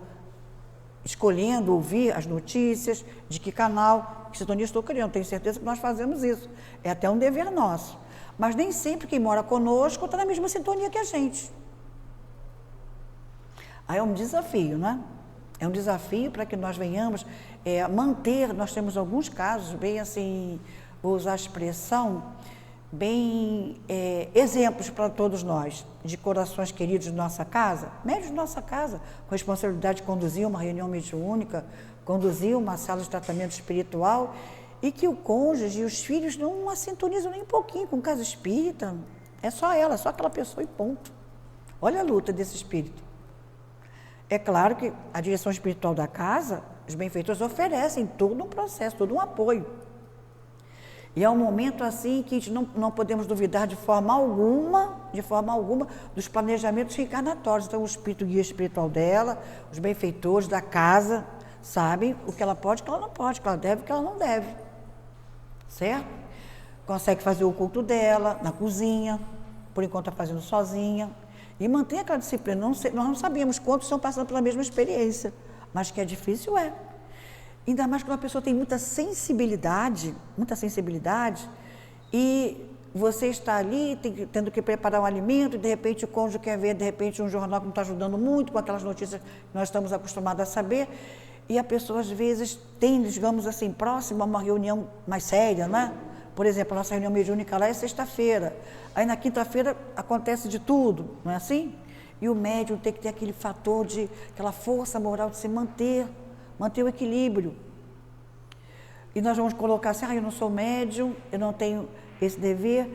escolhendo ouvir as notícias, de que canal, que sintonia estou criando. Tenho certeza que nós fazemos isso. É até um dever nosso. Mas nem sempre quem mora conosco está na mesma sintonia que a gente. Aí é um desafio, não é? É um desafio para que nós venhamos manter. Nós temos alguns casos, bem assim, vou usar a expressão, bem exemplos para todos nós, de corações queridos de nossa casa, médios de nossa casa, com responsabilidade de conduzir uma reunião mediúnica, conduzir uma sala de tratamento espiritual, e que o cônjuge e os filhos não a sintonizam nem um pouquinho com o caso espírita. É só ela, só aquela pessoa e ponto. Olha a luta desse espírito. É claro que a direção espiritual da casa, os benfeitores oferecem todo um processo, todo um apoio. E é um momento assim que a gente não podemos duvidar de forma alguma, dos planejamentos reencarnatórios. Então, o espírito guia espiritual dela, os benfeitores da casa, sabem o que ela pode, o que ela não pode, o que ela deve, o que ela não deve. Certo? Consegue fazer o culto dela na cozinha, por enquanto está fazendo sozinha. E mantém aquela disciplina. Nós não sabemos quantos estão passando pela mesma experiência, mas que é difícil, é. Ainda mais quando uma pessoa tem muita sensibilidade, e você está ali tendo que preparar um alimento, e de repente o cônjuge quer ver, de repente, um jornal que não está ajudando muito com aquelas notícias que nós estamos acostumados a saber, e a pessoa, às vezes, tem, digamos assim, próximo a uma reunião mais séria, né? Por exemplo, a nossa reunião mediúnica lá é sexta-feira, aí na quinta-feira acontece de tudo, não é assim? E o médium tem que ter aquele fator aquela força moral de se manter o equilíbrio. E nós vamos colocar assim, eu não sou médium, eu não tenho esse dever,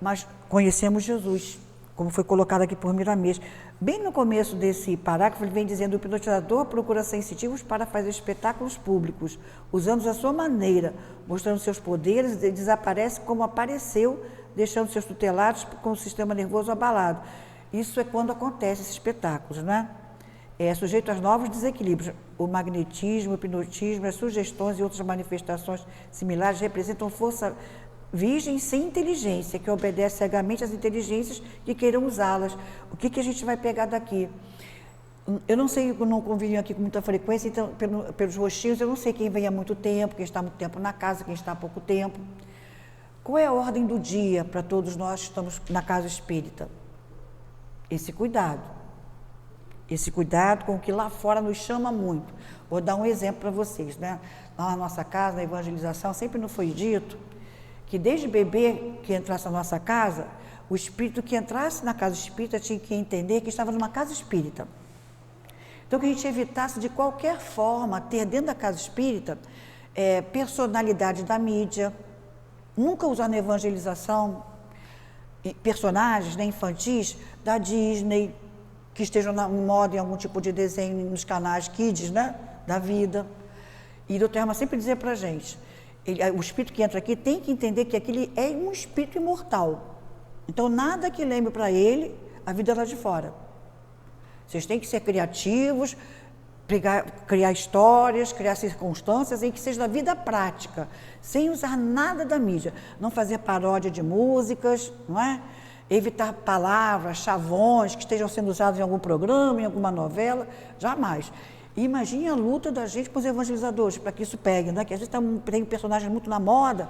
mas conhecemos Jesus, como foi colocado aqui por Miramês. Bem no começo desse parágrafo, ele vem dizendo: o hipnotizador procura sensitivos para fazer espetáculos públicos, usando a sua maneira, mostrando seus poderes, e desaparece como apareceu, deixando seus tutelados com o sistema nervoso abalado. Isso é quando acontecem esses espetáculos, né? É sujeito aos novos desequilíbrios. O magnetismo, o hipnotismo, as sugestões e outras manifestações similares representam força virgem sem inteligência, que obedece cegamente às inteligências que queiram usá-las. O que a gente vai pegar daqui? Eu não sei, eu não convivo aqui com muita frequência, então, pelos rostinhos, eu não sei quem vem há muito tempo, quem está há muito tempo na casa, quem está há pouco tempo. Qual é a ordem do dia para todos nós que estamos na casa espírita? Esse cuidado com o que lá fora nos chama muito. Vou dar um exemplo para vocês, né? Lá na nossa casa, na evangelização, sempre nos foi dito que desde bebê que entrasse na nossa casa, o espírito que entrasse na casa espírita tinha que entender que estava numa casa espírita. Então, que a gente evitasse de qualquer forma ter dentro da casa espírita personalidade da mídia, nunca usar na evangelização personagens, né, infantis da Disney, que estejam em moda em algum tipo de desenho nos canais kids, né, da vida. E o Dr. Herman sempre dizia para a gente, o espírito que entra aqui tem que entender que aquele é um espírito imortal. Então, nada que lembre para ele a vida lá de fora. Vocês têm que ser criativos, criar histórias, criar circunstâncias em que seja da vida prática, sem usar nada da mídia. Não fazer paródia de músicas, não é? Evitar palavras, chavões que estejam sendo usados em algum programa, em alguma novela, jamais. E imagine a luta da gente com os evangelizadores, para que isso pegue, né? Que às vezes tem personagens muito na moda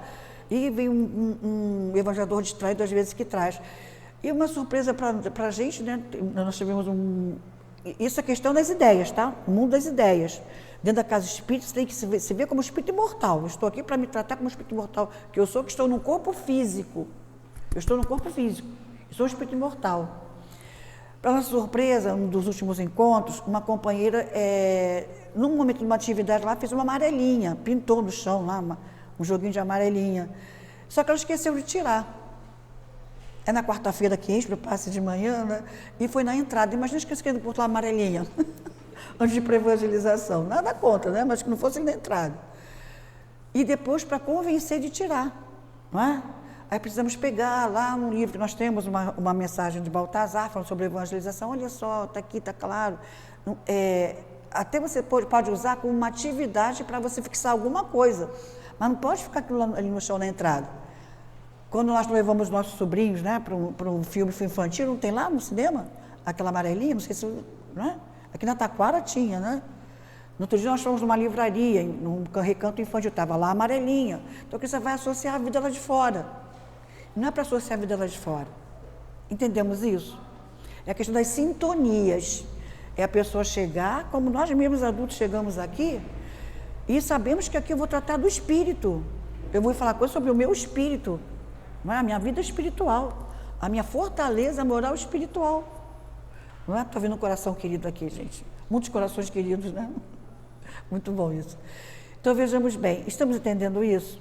e vem um evangelizador distraído, às vezes, que traz. E uma surpresa para a gente, né? Nós tivemos isso é questão das ideias, tá? O mundo das ideias. Dentro da casa espírita, você tem que se ver como espírito imortal. Eu estou aqui para me tratar como espírito imortal, que eu sou, que estou num corpo físico. Eu estou num corpo físico. Eu sou um espírito imortal. Para nossa surpresa, um dos últimos encontros, uma companheira, num momento de uma atividade lá, fez uma amarelinha, pintou no chão lá, um joguinho de amarelinha. Só que ela esqueceu de tirar. É na quarta-feira que enche, para o passe de manhã, né? E foi na entrada. Imagina esquecendo de botar uma amarelinha, antes de ir para a evangelização. Nada contra, né? Mas que não fosse na entrada. E depois para convencer de tirar, não é? Aí precisamos pegar lá um livro que nós temos, uma mensagem de Baltazar, falando sobre evangelização. Olha só, está aqui, está claro. Até você pode usar como uma atividade para você fixar alguma coisa, mas não pode ficar aquilo ali no chão na entrada. Quando nós levamos nossos sobrinhos, né, para um filme infantil, não tem lá no cinema aquela amarelinha? Não sei se... Né? Aqui na Taquara tinha, né? No outro dia nós fomos numa livraria, num recanto infantil, estava lá a amarelinha. Então, que você vai associar a vida lá de fora. Não é para associar a vida lá de fora. Entendemos isso? É a questão das sintonias. É a pessoa chegar, como nós mesmos adultos chegamos aqui, e sabemos que aqui eu vou tratar do espírito. Eu vou falar coisas sobre o meu espírito, não é? A minha vida espiritual, a minha fortaleza moral espiritual. Não é? Estou vendo um coração querido aqui, gente. Muitos corações queridos, né? Muito bom isso. Então, vejamos bem, estamos entendendo isso?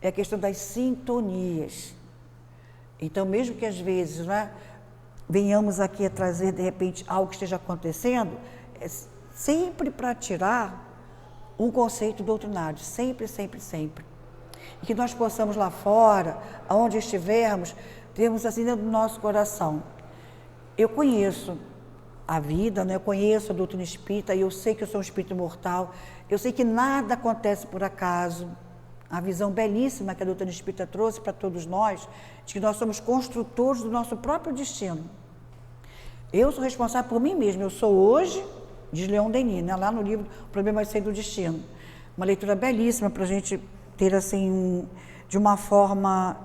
É a questão das sintonias. Então, mesmo que às vezes, né, venhamos aqui a trazer, de repente, algo que esteja acontecendo, é sempre para tirar um conceito doutrinário, sempre, sempre, sempre. E que nós possamos lá fora, aonde estivermos, termos assim dentro do nosso coração. Eu conheço a vida, né? Eu conheço a doutrina espírita, e eu sei que eu sou um espírito imortal, eu sei que nada acontece por acaso. A visão belíssima que a doutrina espírita trouxe para todos nós, de que nós somos construtores do nosso próprio destino. Eu sou responsável por mim mesmo, eu sou hoje, diz Leon Denis, né, lá no livro Problemas Sem do Destino. Uma leitura belíssima para a gente ter assim, de uma forma,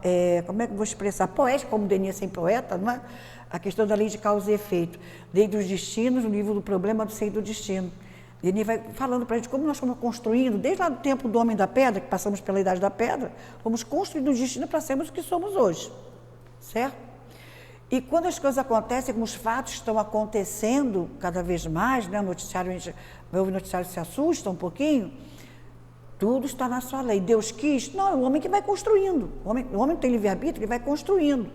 como é que eu vou expressar? Poética, como Denis é sem poeta, não é? A questão da lei de causa e efeito. Desde os destinos, no livro do problema do centro do destino. Denis vai falando para a gente como nós fomos construindo, desde lá do tempo do homem da pedra, que passamos pela idade da pedra, fomos construindo o destino para sermos o que somos hoje, certo? E quando as coisas acontecem, como os fatos estão acontecendo cada vez mais, né? O noticiário, a gente vai ouvir o noticiário se assusta um pouquinho, tudo está na sua lei. Deus quis? Não, é o homem que vai construindo. O homem tem livre-arbítrio, ele vai construindo.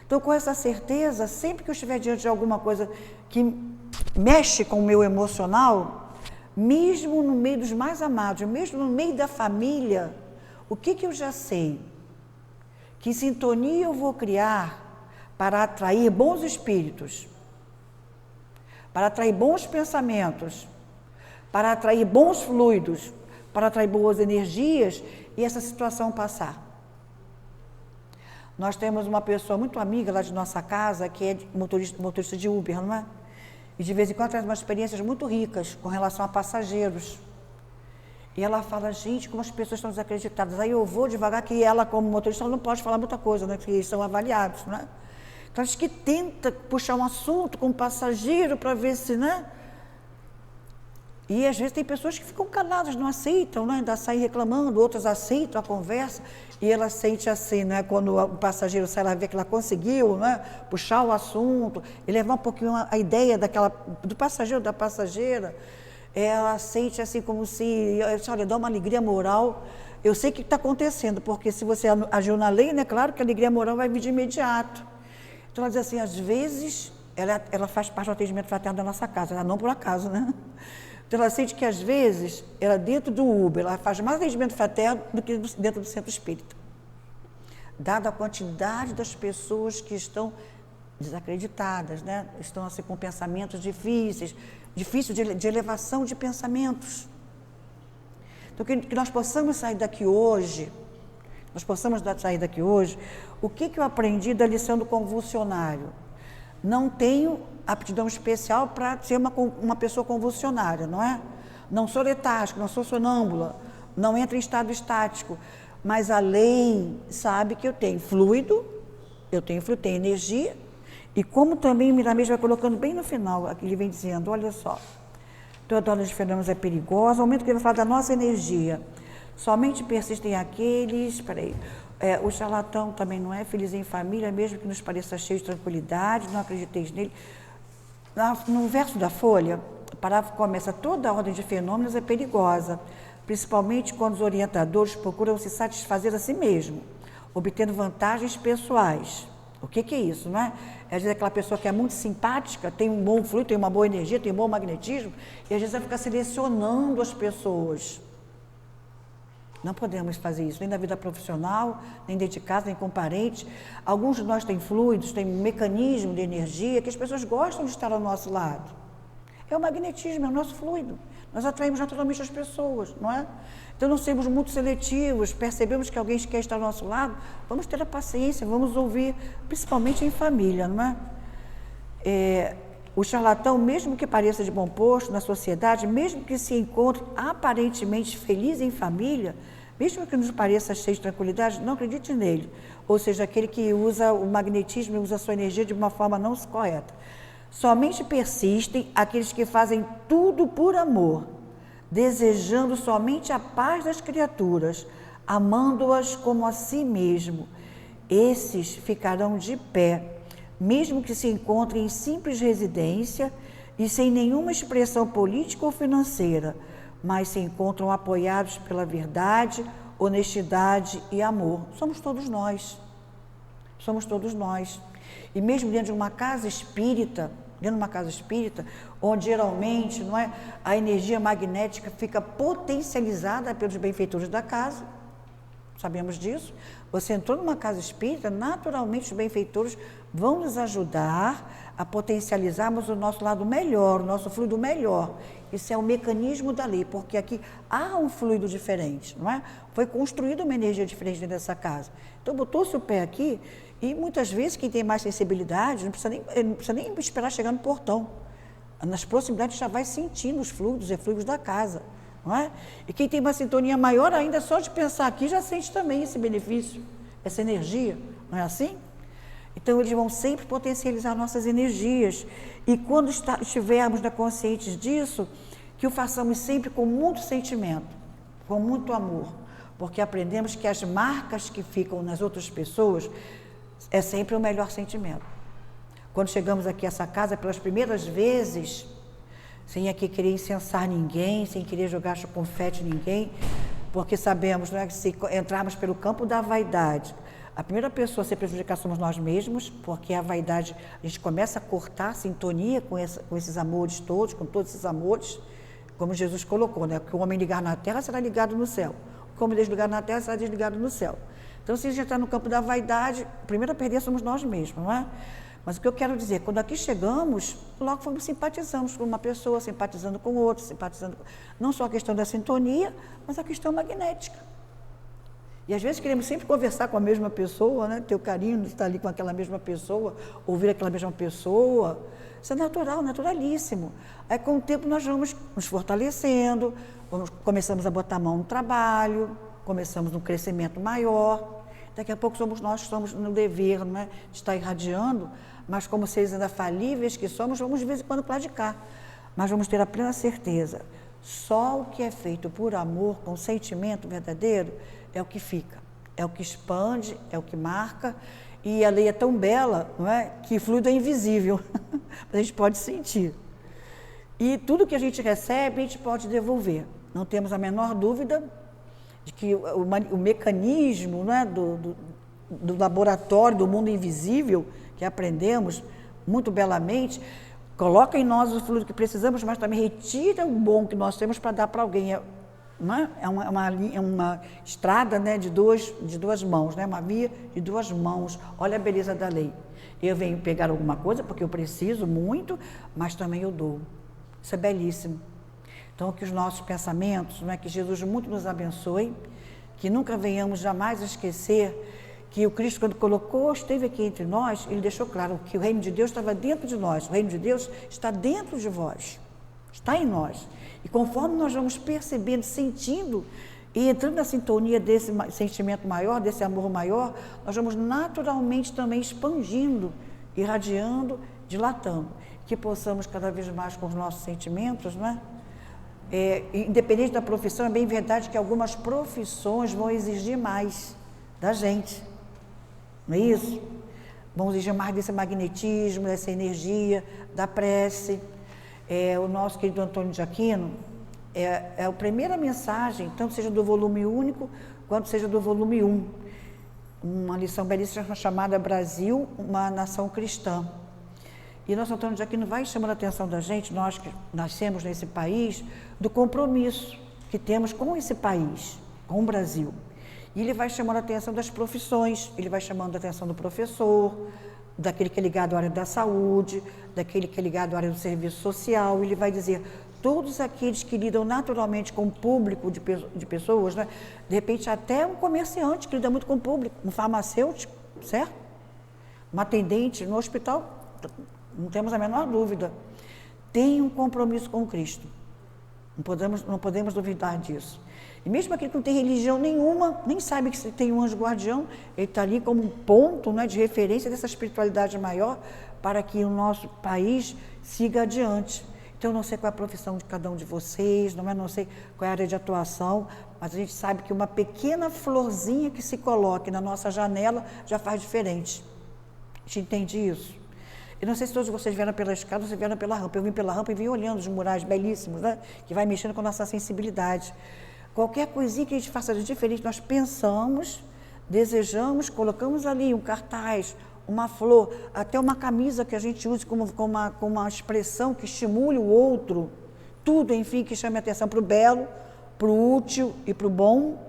Então, com essa certeza, sempre que eu estiver diante de alguma coisa que mexe com o meu emocional, mesmo no meio dos mais amados, mesmo no meio da família, o que eu já sei? Que sintonia eu vou criar para atrair bons espíritos, para atrair bons pensamentos, para atrair bons fluidos, para atrair boas energias e essa situação passar. Nós temos uma pessoa muito amiga lá de nossa casa, que é motorista de Uber, não é? E de vez em quando traz umas experiências muito ricas com relação a passageiros. E ela fala, gente, como as pessoas estão desacreditadas. Aí eu vou devagar, que ela, como motorista, não pode falar muita coisa, né? Que eles são avaliados, né? Então, acho que tenta puxar um assunto com o passageiro para ver se, né? E às vezes tem pessoas que ficam caladas, não aceitam, né? Ainda saem reclamando, outras aceitam a conversa. E ela sente assim, né? Quando o passageiro sai, ela vê que ela conseguiu, né? Puxar o assunto e levar um pouquinho a ideia do passageiro, da passageira. Ela sente assim como se, olha, dá uma alegria moral. Eu sei o que está acontecendo, porque se você agiu na lei, né? Claro que a alegria moral vai vir de imediato. Então ela diz assim, às vezes, ela faz parte do atendimento fraterno da nossa casa, ela não por acaso, né? Então, ela sente que, às vezes, ela dentro do Uber, ela faz mais atendimento fraterno do que dentro do centro espírita. Dada a quantidade das pessoas que estão desacreditadas, né? Estão assim, com pensamentos difíceis de elevação de pensamentos. Então, que nós possamos sair daqui hoje, o que eu aprendi da lição do convulsionário? Não tenho aptidão especial para ser uma pessoa convulsionária, não é? Não sou letárgica, não sou sonâmbula, não entro em estado estático, mas a lei sabe que eu tenho fluido, tenho energia, e como também o Miramês vai colocando bem no final, aqui ele vem dizendo, olha só, toda ordem de fenômenos é perigosa, ao momento que ele fala da nossa energia, somente persistem aqueles, o charlatão também não é feliz em família, mesmo que nos pareça cheio de tranquilidade, não acrediteis nele. No verso da folha, o parágrafo começa, toda a ordem de fenômenos é perigosa, principalmente quando os orientadores procuram se satisfazer a si mesmo, obtendo vantagens pessoais. O que é isso, não é? Às vezes aquela pessoa que é muito simpática, tem um bom fluido, tem uma boa energia, tem um bom magnetismo, e às vezes vai ficar selecionando as pessoas. Não podemos fazer isso, nem na vida profissional, nem dentro de casa, nem com parentes. Alguns de nós têm fluidos, têm um mecanismo de energia que as pessoas gostam de estar ao nosso lado. É o magnetismo, é o nosso fluido. Nós atraímos naturalmente as pessoas, não é? Então, não sermos muito seletivos, percebemos que alguém quer estar ao nosso lado, vamos ter a paciência, vamos ouvir, principalmente em família, não é? O charlatão, mesmo que pareça de bom posto na sociedade, mesmo que se encontre aparentemente feliz em família, mesmo que nos pareça cheio de tranquilidade, não acredite nele. Ou seja, aquele que usa o magnetismo e usa a sua energia de uma forma não correta. Somente persistem aqueles que fazem tudo por amor, desejando somente a paz das criaturas, amando-as como a si mesmo. Esses ficarão de pé, mesmo que se encontrem em simples residência e sem nenhuma expressão política ou financeira, mas se encontram apoiados pela verdade, honestidade e amor. Somos todos nós. E mesmo dentro de uma casa espírita, onde geralmente, não é, a energia magnética fica potencializada pelos benfeitores da casa, sabemos disso. Você entrou numa casa espírita, naturalmente os benfeitores vão nos ajudar a potencializarmos o nosso lado melhor, o nosso fluido melhor. Isso é o mecanismo da lei, porque aqui há um fluido diferente, não é? Foi construída uma energia diferente dentro dessa casa. Então, botou-se o pé aqui e muitas vezes quem tem mais sensibilidade não precisa nem esperar chegar no portão. Nas proximidades já vai sentindo os fluidos, eflúvios da casa, não é? E quem tem uma sintonia maior ainda, só de pensar aqui, já sente também esse benefício, essa energia, não é assim? Então, eles vão sempre potencializar nossas energias. E quando estivermos conscientes disso, que o façamos sempre com muito sentimento, com muito amor, porque aprendemos que as marcas que ficam nas outras pessoas é sempre o melhor sentimento. Quando chegamos aqui a essa casa, pelas primeiras vezes, sem aqui querer incensar ninguém, sem querer jogar confete em ninguém, porque sabemos, né, que se entrarmos pelo campo da vaidade, a primeira pessoa a ser prejudicada somos nós mesmos, porque a vaidade, a gente começa a cortar a sintonia com esses amores todos, com todos esses amores, como Jesus colocou, né? Que o homem ligar na terra será ligado no céu. O homem desligado na terra será desligado no céu. Então, se a gente entrar no campo da vaidade, a primeira a perder somos nós mesmos, não é? Mas o que eu quero dizer, quando aqui chegamos, logo simpatizamos com uma pessoa, simpatizando com outra, simpatizando com... Não só a questão da sintonia, mas a questão magnética. E às vezes queremos sempre conversar com a mesma pessoa, né? Ter o carinho de estar ali com aquela mesma pessoa, ouvir aquela mesma pessoa. Isso é natural, naturalíssimo. Aí com o tempo nós vamos nos fortalecendo, começamos a botar a mão no trabalho, começamos um crescimento maior. Daqui a pouco somos nós que estamos no dever, não é? De estar irradiando, mas como seres ainda falíveis que somos, vamos de vez em quando para lá de cá. Mas vamos ter a plena certeza, só o que é feito por amor, com sentimento verdadeiro, é o que fica, é o que expande, é o que marca, e a lei é tão bela, não é? Que fluido é invisível, a gente pode sentir. E tudo que a gente recebe, a gente pode devolver. Não temos a menor dúvida de que o mecanismo, não é? do laboratório, do mundo invisível, que aprendemos muito belamente, coloca em nós o fluido que precisamos, mas também retira o bom que nós temos para dar para alguém. É uma estrada, né, de duas mãos, né, uma via de duas mãos. Olha a beleza da lei. Eu venho pegar alguma coisa porque eu preciso muito, mas também eu dou. Isso é belíssimo. Então, que os nossos pensamentos, não é, que Jesus muito nos abençoe, que nunca venhamos jamais esquecer que o Cristo, quando esteve aqui entre nós, ele deixou claro que o reino de Deus estava dentro de nós. O reino de Deus está dentro de vós, está em nós. E conforme nós vamos percebendo, sentindo e entrando na sintonia desse sentimento maior, desse amor maior, nós vamos naturalmente também expandindo, irradiando, dilatando. Que possamos cada vez mais com os nossos sentimentos, não é? Independente da profissão, é bem verdade que algumas profissões vão exigir mais da gente, não é isso? Vão exigir mais desse magnetismo, dessa energia, da prece. O nosso querido Antônio de Aquino, a primeira mensagem, tanto seja do volume único, quanto seja do volume 1, uma lição belíssima chamada Brasil, uma nação cristã. E nosso Antônio de Aquino vai chamando a atenção da gente, nós que nascemos nesse país, do compromisso que temos com esse país, com o Brasil. E ele vai chamando a atenção das profissões, ele vai chamando a atenção do professor, daquele que é ligado à área da saúde, daquele que é ligado à área do serviço social. Ele vai dizer, todos aqueles que lidam naturalmente com o público de pessoas, né? De repente até um comerciante que lida muito com o público, um farmacêutico, certo? Um atendente no hospital, não temos a menor dúvida, tem um compromisso com o Cristo. Não podemos duvidar disso. E mesmo aquele que não tem religião nenhuma, nem sabe que tem um anjo guardião, ele está ali como um ponto, né, de referência dessa espiritualidade maior para que o nosso país siga adiante. Então, eu não sei qual é a profissão de cada um de vocês, não sei qual é a área de atuação, mas a gente sabe que uma pequena florzinha que se coloque na nossa janela já faz diferente. A gente entende isso? Eu não sei se todos vocês vieram pela escada ou se vieram pela rampa. Eu vim pela rampa e vim olhando os murais belíssimos, né, que vai mexendo com a nossa sensibilidade. Qualquer coisinha que a gente faça de diferente, nós pensamos, desejamos, colocamos ali um cartaz, uma flor, até uma camisa que a gente use com uma expressão que estimule o outro, tudo, enfim, que chame a atenção para o belo, para o útil e para o bom.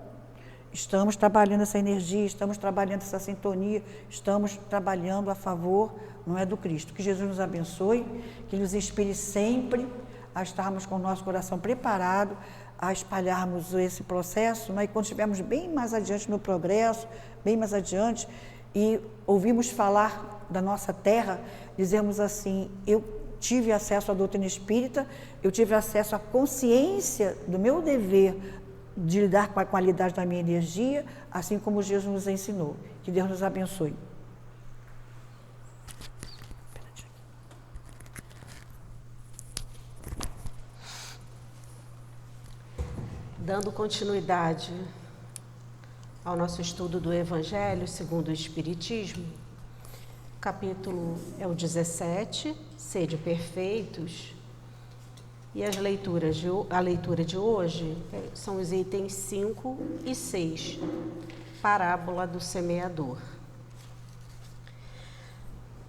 Estamos trabalhando essa energia, estamos trabalhando essa sintonia, estamos trabalhando a favor, não é, do Cristo. Que Jesus nos abençoe, que nos inspire sempre a estarmos com o nosso coração preparado, a espalharmos esse processo, né? E quando estivermos bem mais adiante no progresso, bem mais adiante, e ouvimos falar da nossa terra, dizemos assim, eu tive acesso à doutrina espírita, eu tive acesso à consciência do meu dever de lidar com a qualidade da minha energia, assim como Jesus nos ensinou. Que Deus nos abençoe. Dando continuidade ao nosso estudo do Evangelho segundo o Espiritismo, o capítulo é o 17, Sede Perfeitos, e a leitura de hoje são os itens 5 e 6, Parábola do Semeador.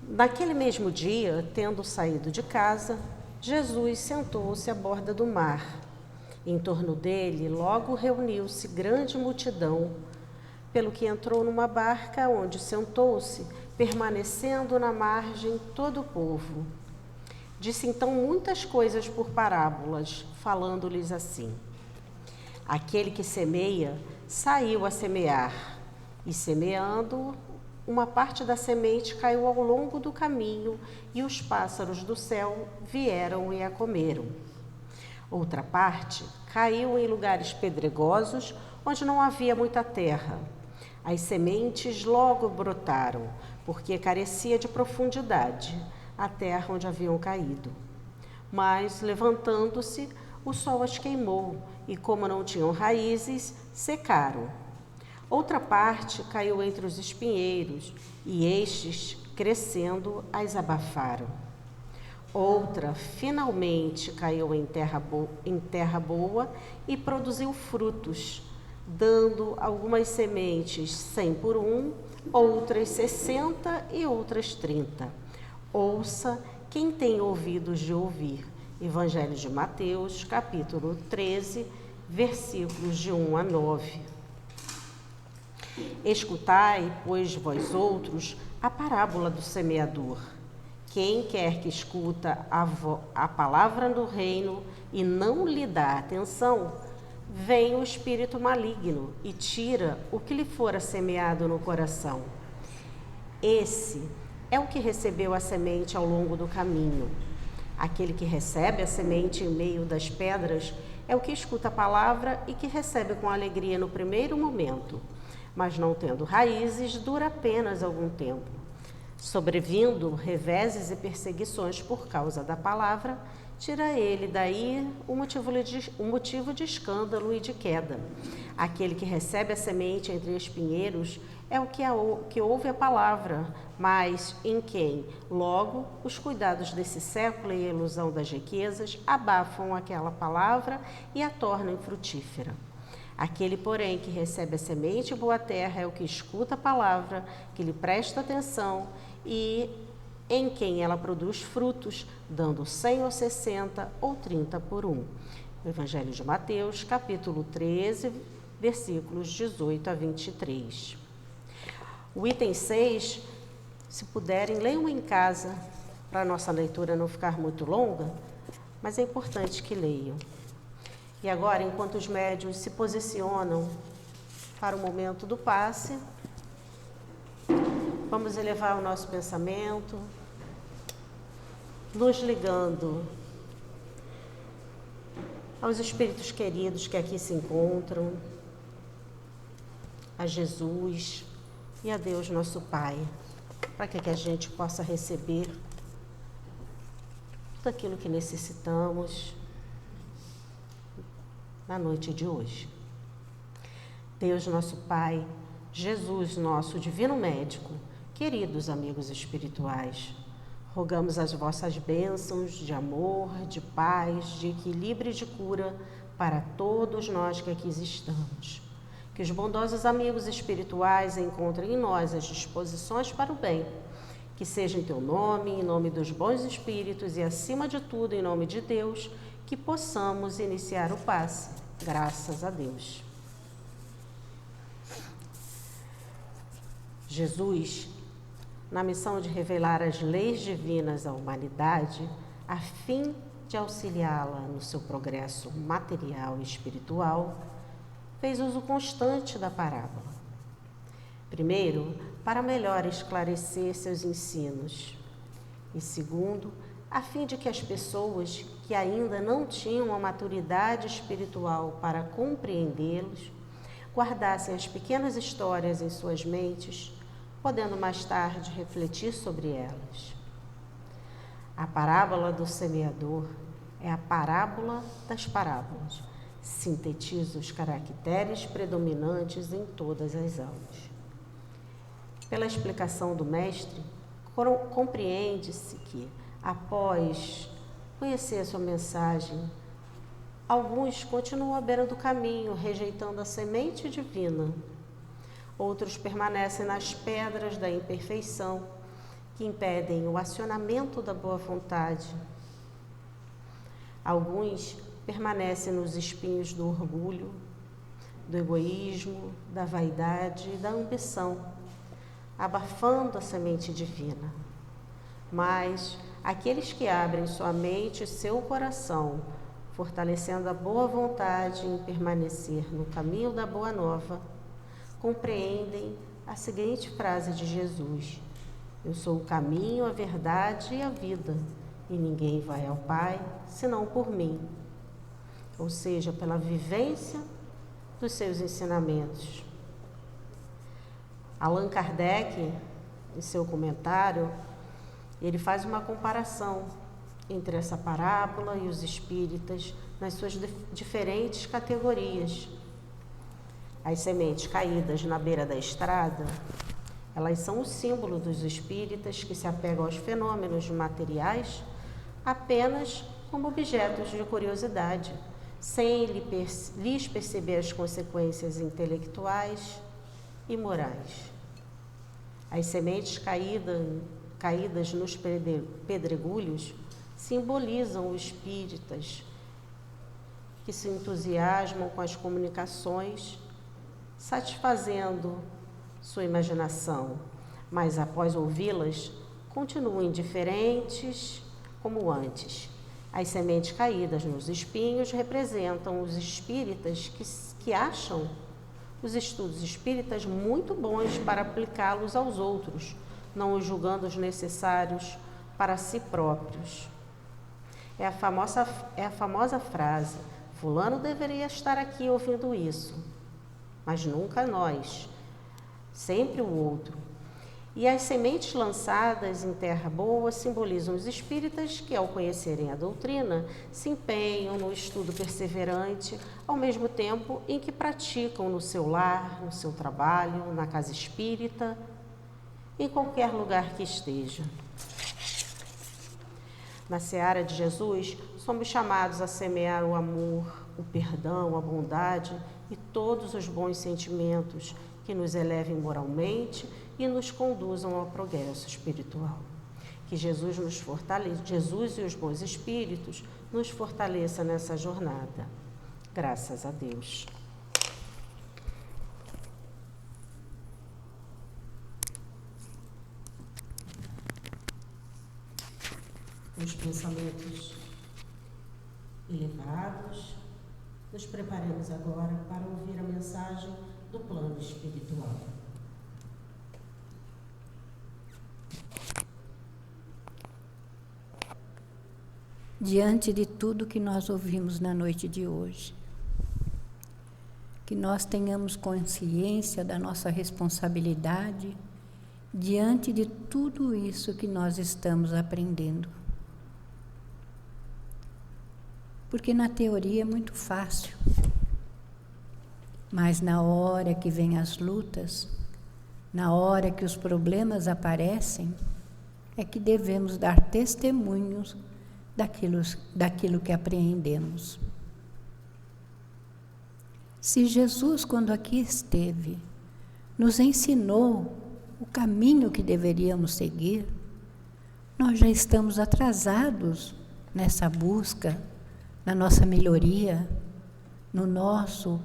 Naquele mesmo dia, tendo saído de casa, Jesus sentou-se à borda do mar. Em torno dele, logo reuniu-se grande multidão, pelo que entrou numa barca, onde sentou-se, permanecendo na margem todo o povo. Disse então muitas coisas por parábolas, falando-lhes assim: Aquele que semeia, saiu a semear, e semeando, uma parte da semente caiu ao longo do caminho, e os pássaros do céu vieram e a comeram. Outra parte caiu em lugares pedregosos, onde não havia muita terra. As sementes logo brotaram, porque carecia de profundidade a terra onde haviam caído. Mas, levantando-se, o sol as queimou, e como não tinham raízes, secaram. Outra parte caiu entre os espinheiros, e estes, crescendo, as abafaram. Outra, finalmente, caiu em terra boa e produziu frutos, dando algumas sementes 100 por 1, outras 60 e outras 30. Ouça quem tem ouvidos de ouvir. Evangelho de Mateus, capítulo 13, versículos de 1 a 9. Escutai, pois, vós outros, a parábola do semeador. Quem quer que escuta a palavra do reino e não lhe dá atenção, vem o espírito maligno e tira o que lhe fora semeado no coração. Esse é o que recebeu a semente ao longo do caminho. Aquele que recebe a semente em meio das pedras é o que escuta a palavra e que recebe com alegria no primeiro momento, mas não tendo raízes, dura apenas algum tempo. Sobrevindo reveses e perseguições por causa da palavra, tira ele daí um motivo de escândalo e de queda. Aquele que recebe a semente entre espinheiros é o que ouve a palavra, mas em quem, logo, os cuidados desse século e a ilusão das riquezas abafam aquela palavra e a tornam infrutífera. Aquele, porém, que recebe a semente boa terra é o que escuta a palavra, que lhe presta atenção e em quem ela produz frutos, dando 100 ou 60 ou 30 por 1. O Evangelho de Mateus, capítulo 13, versículos 18 a 23. O item 6, se puderem, leiam em casa, para a nossa leitura não ficar muito longa, mas é importante que leiam. E agora, enquanto os médiuns se posicionam para o momento do passe, vamos elevar o nosso pensamento, nos ligando aos espíritos queridos que aqui se encontram, a Jesus e a Deus nosso Pai, para que a gente possa receber tudo aquilo que necessitamos na noite de hoje. Deus nosso Pai, Jesus nosso divino médico, queridos amigos espirituais, rogamos as vossas bênçãos de amor, de paz, de equilíbrio e de cura para todos nós que aqui estamos. Que os bondosos amigos espirituais encontrem em nós as disposições para o bem. Que seja em teu nome, em nome dos bons espíritos e, acima de tudo, em nome de Deus, que possamos iniciar o passe. Graças a Deus. Jesus, na missão de revelar as leis divinas à humanidade, a fim de auxiliá-la no seu progresso material e espiritual, fez uso constante da parábola. Primeiro, para melhor esclarecer seus ensinos, e segundo, a fim de que as pessoas que ainda não tinham a maturidade espiritual para compreendê-los, guardassem as pequenas histórias em suas mentes, podendo mais tarde refletir sobre elas. A parábola do semeador é a parábola das parábolas. Sintetiza os caracteres predominantes em todas as aulas. Pela explicação do mestre, compreende-se que, após conhecer a sua mensagem, alguns continuam à beira do caminho, rejeitando a semente divina. Outros permanecem nas pedras da imperfeição, que impedem o acionamento da boa vontade. Alguns permanecem nos espinhos do orgulho, do egoísmo, da vaidade e da ambição, abafando a semente divina. Mas aqueles que abrem sua mente e seu coração, fortalecendo a boa vontade em permanecer no caminho da boa nova, compreendem a seguinte frase de Jesus: eu sou o caminho, a verdade e a vida, e ninguém vai ao Pai senão por mim. Ou seja, pela vivência dos seus ensinamentos. Allan Kardec, em seu comentário, ele faz uma comparação entre essa parábola e os espíritas nas suas diferentes categorias. As sementes caídas na beira da estrada, elas são o símbolo dos espíritas que se apegam aos fenômenos materiais apenas como objetos de curiosidade, sem lhes perceber as consequências intelectuais e morais. As sementes caídas nos pedregulhos simbolizam os espíritas que se entusiasmam com as comunicações, satisfazendo sua imaginação, mas após ouvi-las, continuam indiferentes como antes. As sementes caídas nos espinhos representam os espíritas que acham os estudos espíritas muito bons para aplicá-los aos outros, não os julgando os necessários para si próprios. É a famosa frase: fulano deveria estar aqui ouvindo isso, mas nunca nós, sempre o outro. E as sementes lançadas em terra boa simbolizam os espíritas que, ao conhecerem a doutrina, se empenham no estudo perseverante, ao mesmo tempo em que praticam no seu lar, no seu trabalho, na casa espírita, em qualquer lugar que esteja. Na seara de Jesus, somos chamados a semear o amor, o perdão, a bondade e todos os bons sentimentos que nos elevem moralmente e nos conduzam ao progresso espiritual. Que Jesus e os bons espíritos nos fortaleçam nessa jornada. Graças a Deus. Com os pensamentos elevados, nos preparemos agora para ouvir a mensagem do plano espiritual. Diante de tudo que nós ouvimos na noite de hoje, que nós tenhamos consciência da nossa responsabilidade diante de tudo isso que nós estamos aprendendo. Porque na teoria é muito fácil, mas na hora que vem as lutas, na hora que os problemas aparecem, é que devemos dar testemunhos daquilo que apreendemos. Se Jesus, quando aqui esteve, nos ensinou o caminho que deveríamos seguir, nós já estamos atrasados nessa busca, na nossa melhoria, no nosso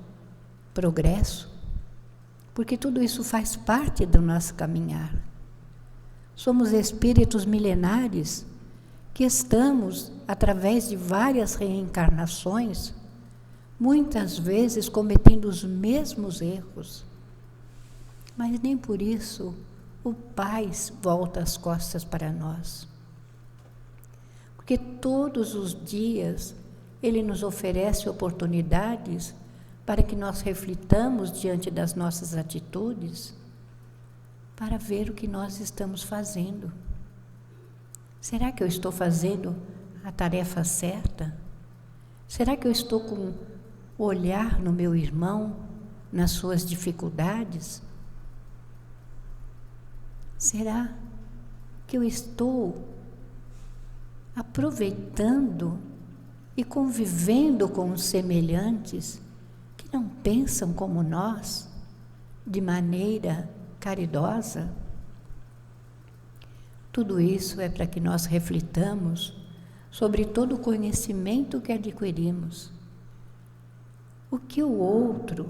progresso, porque tudo isso faz parte do nosso caminhar. Somos espíritos milenares que estamos, através de várias reencarnações, muitas vezes cometendo os mesmos erros. Mas nem por isso o Pai volta as costas para nós. porque todos os dias Ele nos oferece oportunidades para que nós reflitamos diante das nossas atitudes, para ver o que nós estamos fazendo. Será que eu estou fazendo a tarefa certa? Será que eu estou com o olhar no meu irmão, nas suas dificuldades? Será que eu estou aproveitando e convivendo com os semelhantes que não pensam como nós, de maneira caridosa? Tudo isso é para que nós reflitamos sobre todo o conhecimento que adquirimos. O que o outro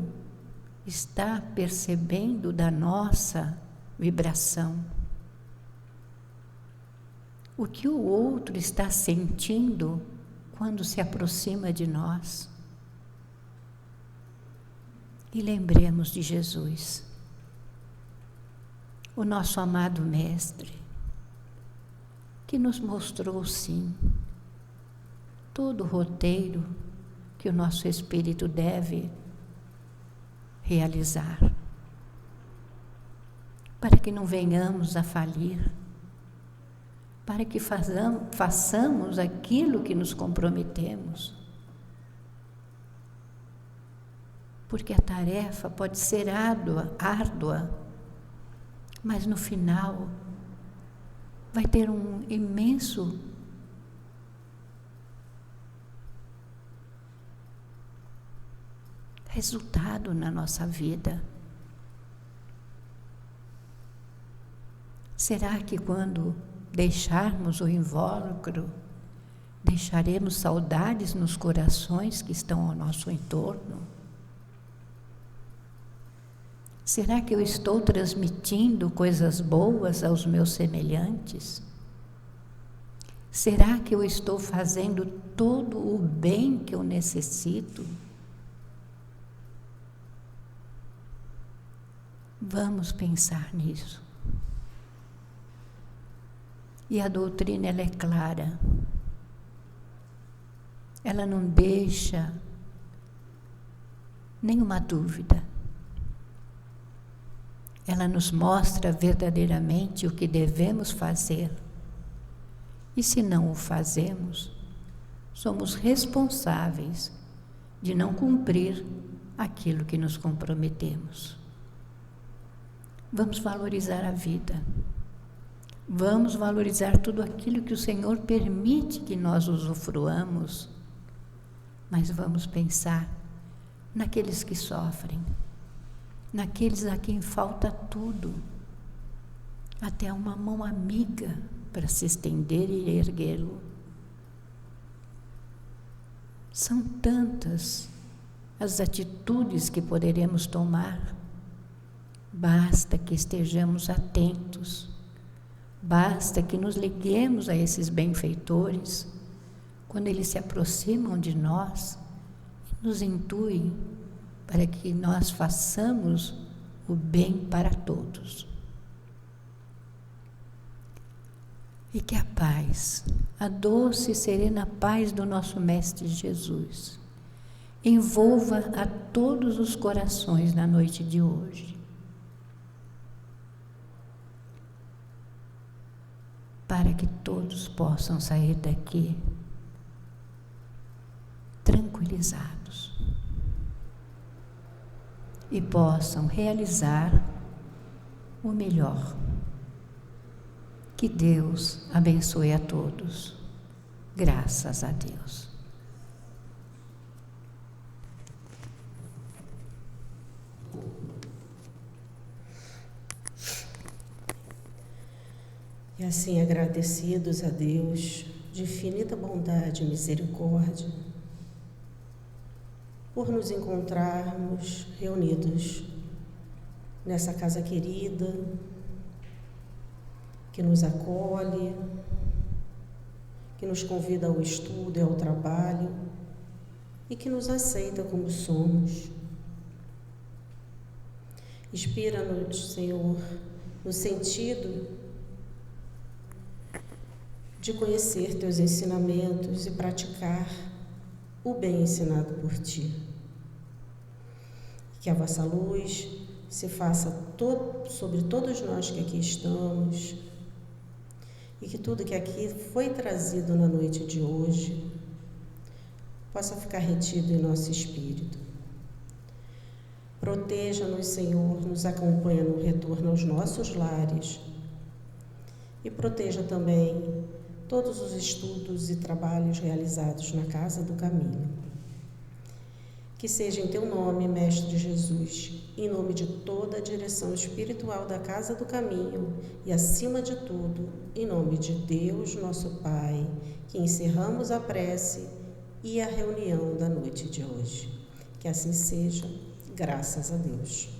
está percebendo da nossa vibração? O que o outro está sentindo quando se aproxima de nós? E lembremos de Jesus, o nosso amado Mestre, que nos mostrou, sim, todo o roteiro que o nosso espírito deve realizar, para que não venhamos a falir, para que façamos aquilo que nos comprometemos. Porque a tarefa pode ser árdua, mas no final vai ter um imenso resultado na nossa vida. Será que quando deixarmos o invólucro, deixaremos saudades nos corações que estão ao nosso entorno? Será que eu estou transmitindo coisas boas aos meus semelhantes? Será que eu estou fazendo todo o bem que eu necessito? Vamos pensar nisso. E a doutrina, ela é clara. Ela não deixa nenhuma dúvida. Ela nos mostra verdadeiramente o que devemos fazer. E se não o fazemos, somos responsáveis de não cumprir aquilo que nos comprometemos. Vamos valorizar a vida. Vamos valorizar tudo aquilo que o Senhor permite que nós usufruamos, mas vamos pensar naqueles que sofrem, naqueles a quem falta tudo, até uma mão amiga para se estender e erguê-lo. São tantas as atitudes que poderemos tomar, basta que estejamos atentos. Basta que nos liguemos a esses benfeitores, quando eles se aproximam de nós e nos intuem para que nós façamos o bem para todos. E que a paz, a doce e serena paz do nosso Mestre Jesus, envolva a todos os corações na noite de hoje. Para que todos possam sair daqui tranquilizados e possam realizar o melhor. Que Deus abençoe a todos. Graças a Deus. E assim, agradecidos a Deus de infinita bondade e misericórdia, por nos encontrarmos reunidos nessa casa querida, que nos acolhe, que nos convida ao estudo e ao trabalho e que nos aceita como somos. Inspira-nos, Senhor, no sentido de conhecer teus ensinamentos e praticar o bem ensinado por ti. Que a vossa luz se faça sobre todos nós que aqui estamos, e que tudo que aqui foi trazido na noite de hoje possa ficar retido em nosso espírito. Proteja-nos, Senhor, nos acompanha no retorno aos nossos lares e proteja também todos os estudos e trabalhos realizados na Casa do Caminho. Que seja em teu nome, Mestre Jesus, em nome de toda a direção espiritual da Casa do Caminho e, acima de tudo, em nome de Deus, nosso Pai, que encerramos a prece e a reunião da noite de hoje. Que assim seja, graças a Deus.